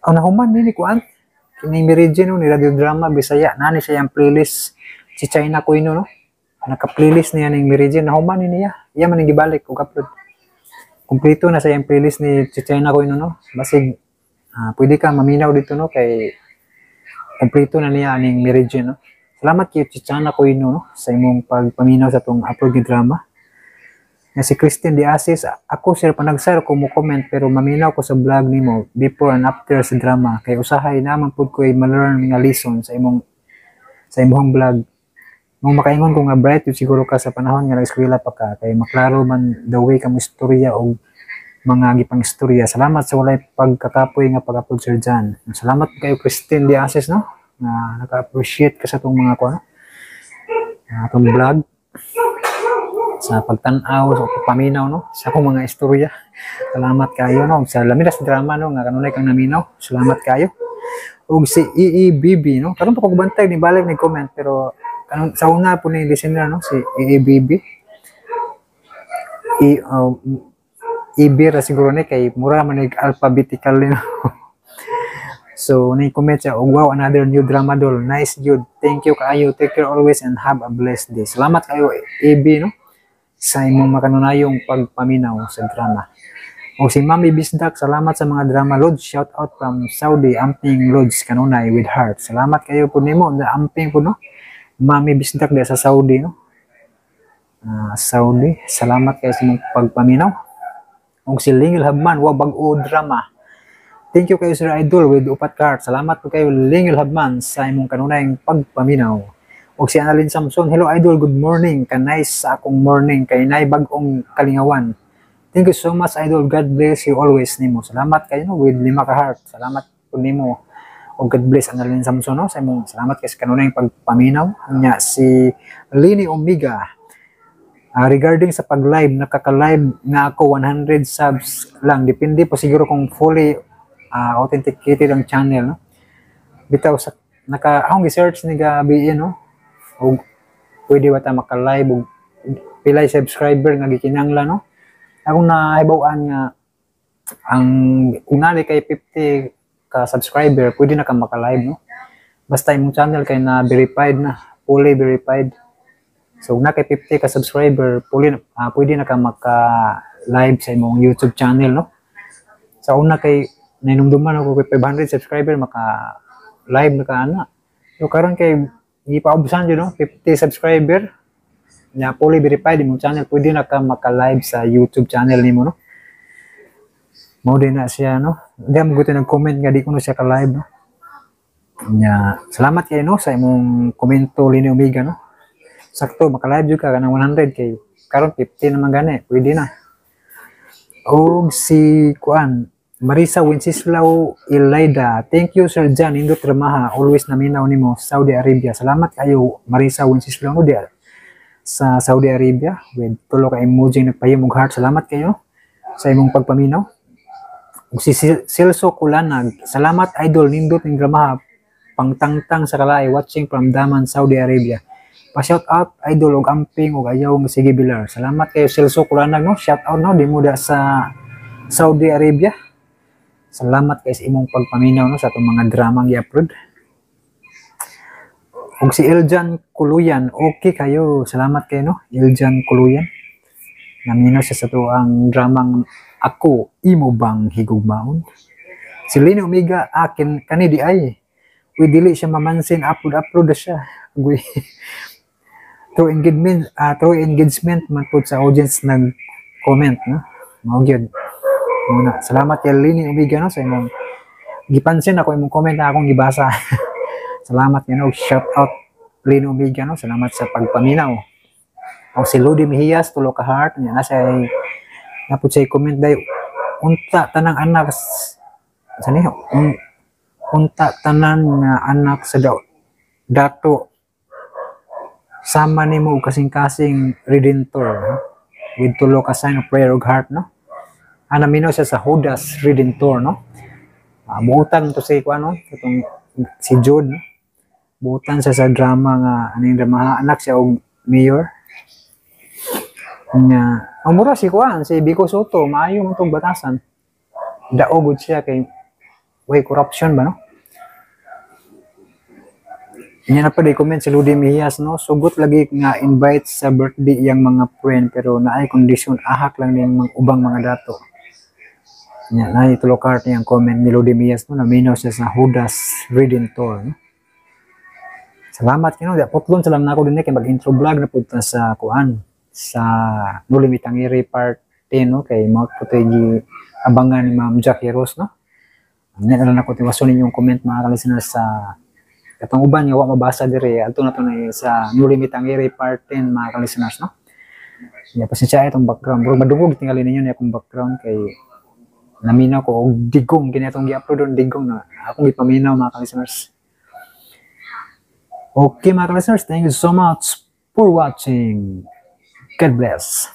Speaker 1: Aw nahuman ni Kuan. Kini Meridian ni radio drama Bisaya nani siya ang playlist Chichana Quino no. Naka-playlist niya ng Meridian na human niya. Iya man yung gibalik o upload. Kompleto na sa yung playlist ni Chichena ko no. Basig, pwede ka maminaw dito no kay kompleto na niya ng Meridian no. Salamat kay Chichena ko no sa imong pagpaminaw sa tong upload ni drama. Na si Christine Diasis, ako sir panagsar ko mo comment pero maminaw ko sa vlog nimo before and after sa drama kay usahay naman pud ko ma-learn nga lesson sa imong vlog. Nung makaingon ko nga bright, siguro ka sa panahon nga nag-eskwela pa ka, kay maklaro man the way ka mo istorya o mga gipang istorya. Salamat sa walay pagkakapoy nga pag-upload sir Jan. Salamat kayo Christine Diases, no? Na naka-appreciate ka sa itong mga kuha. atong vlog sa pagtanaw sa pagpaminaw no sa akong mga istorya. Salamat kayo no sa lamidas drama no nga kanunay kang naminaw. Salamat kayo. Ug si EEBB no karon pa ko bantay ni balik ni comment pero kanang sa una po ni listener no si EEBB Ibira siguro ni kay mura man alphabetical no. So ni comment siya wow another new drama doll. Nice Jude. Thank you kaayo. Take care always and have a blessed day. Salamat kayo EB no sa imong makanunayong pagpaminaw sa drama. O si Mami Bisdak, salamat sa mga drama Lodge. Shout out from Saudi, Amping Lodge, kanunay with heart. Salamat kayo po nimo, na Amping po no. Mami Bisdak sa Saudi no. Saudi, salamat kayo sa imong pagpaminaw. O si Lingil Habman, bag-o drama. Thank you kayo Sir Idol with upat card. Salamat po kayo Lingil Habman sa imong kanunayong pagpaminaw. O si Annalyn Samson, hello Idol, good morning. Kanay sa akong morning, kay nay bag-ong kalingawan. Thank you so much Idol, God bless you always nimo. Salamat kayo no, with 5 ka heart. Salamat po nimo. O God bless Annalyn Samson no, sa imong salamat kay sa kanunay pagpaminaw. Nya si Lini Omega. Regarding sa pag-live, nakaka-live nga ako 100 subs lang. Depende po siguro kung fully authenticated ang channel no. Bitaw sa akong research ni gabi no. O pwede ba ta maka-live o pilay subscriber nga gikinanglan no. Akong nahibaw-an nga ang unali kay 50 ka subscriber pwede na ka maka-live no. Basta imong channel kay na verified na, fully verified. So na kay 50 ka subscriber pwede na ka maka-live sa imong YouTube channel no. Sa una kay nainumduman ako kay 500 subscriber maka-live na ka ana. So karon kay ipaubusan dyan, no? 50 subscriber na fully verified imong channel, pwede na ka maka-live sa YouTube channel nimo no? Mo din na siya, no? Hindi mo gusto nag-comment nga di ko na siya ka-live, no? Salamat kayo, no? Sa imong komento, Lini Omega, no? Sakto, maka-live juga ka ng 100 kay karon 50 naman gani, pwede na. O si Kuan, Marisa Wenceslao Ilaida. Thank you Sir Jan Indot Ramaha. Always naminaw nimo Saudi Arabia. Salamat kayo Marisa Wenceslao no dia sa Saudi Arabia with tulo ka emoji nagpahimog heart. Salamat kayo sa imong pagpaminaw. Ug si Silso Kulanag. Salamat Idol Nindot ning Ramaha. Pangtangtang sa kalay watching from Daman Saudi Arabia. Pa-shout out Idol og Amping og ayaw nga sige Bilar. Salamat kayo Silso Kulanag no. Shout out no di mo da sa Saudi Arabia. Salamat kay sa imong pagpaminaw no sa atong mga dramang i-upload. Ug si Eljan Kuluyan, okay kayo. Salamat kayo no, Eljan Kuluyan. Naminaw siya sa tuang dramang Ako Imo Bang Higugmaon. Si Lini Omega akin kani di ay. Uy dili siya mamansin upload siya. Uy. Through engagement man pud sa audience nag comment no. Mao gyud. Muna. Salamat kay Lini Omega no sa imong gipansin ako imong comment na akong gibasa. Salamat you know, shout out Lini Omega no. Salamat sa pagpaminaw. O si Lodi Mejias tulo ka heart nya na say napud say comment day unta tanang anak sani unta tanan nga anak sa dato sama nimo og kasing-kasing redentor no? With tulo ka sign of prayer og heart no. Naminaw siya sa Judas Redentor, no? Buutan to si ano, itong si Jude, no? Buutan siya sa drama nga, aning drama, anak siya og mayor. Mura si Kuan, si Biko Soto, maayo mo itong batasan. Daogod siya kay, way corruption ba, no? Yan na pa di-comment si Ludi Mejias, no? Sugot lagi nga invite sa birthday yang mga friend, pero naay kondisyon, ahak lang ng ubang mga dato. Yan, na itulo card niyang comment ni Lodi Mejias no, naminaw siya sa Judas Redentor. No? Salamat kino, putlon salam na ako din kay mag-intro vlog na punta sa Kuan sa Nulimitangiri part 10 no, kay mga putoy abangan ni Ma'am Jackie Rose no. Yan na ko tiwason ninyong comment mga ka-listeners sa katong uban nga wa mabasa dire adto na to na sa Nulimitangiri part 10 mga ka-listeners no. Ya pasensya itong background, bro madungog tingali ninyo ni akong background kay naminaw ko og digong kinatong gi-upload on digong na akong gipaminaw mga ka-listeners. Okay mga ka-listeners, thank you so much for watching. God bless.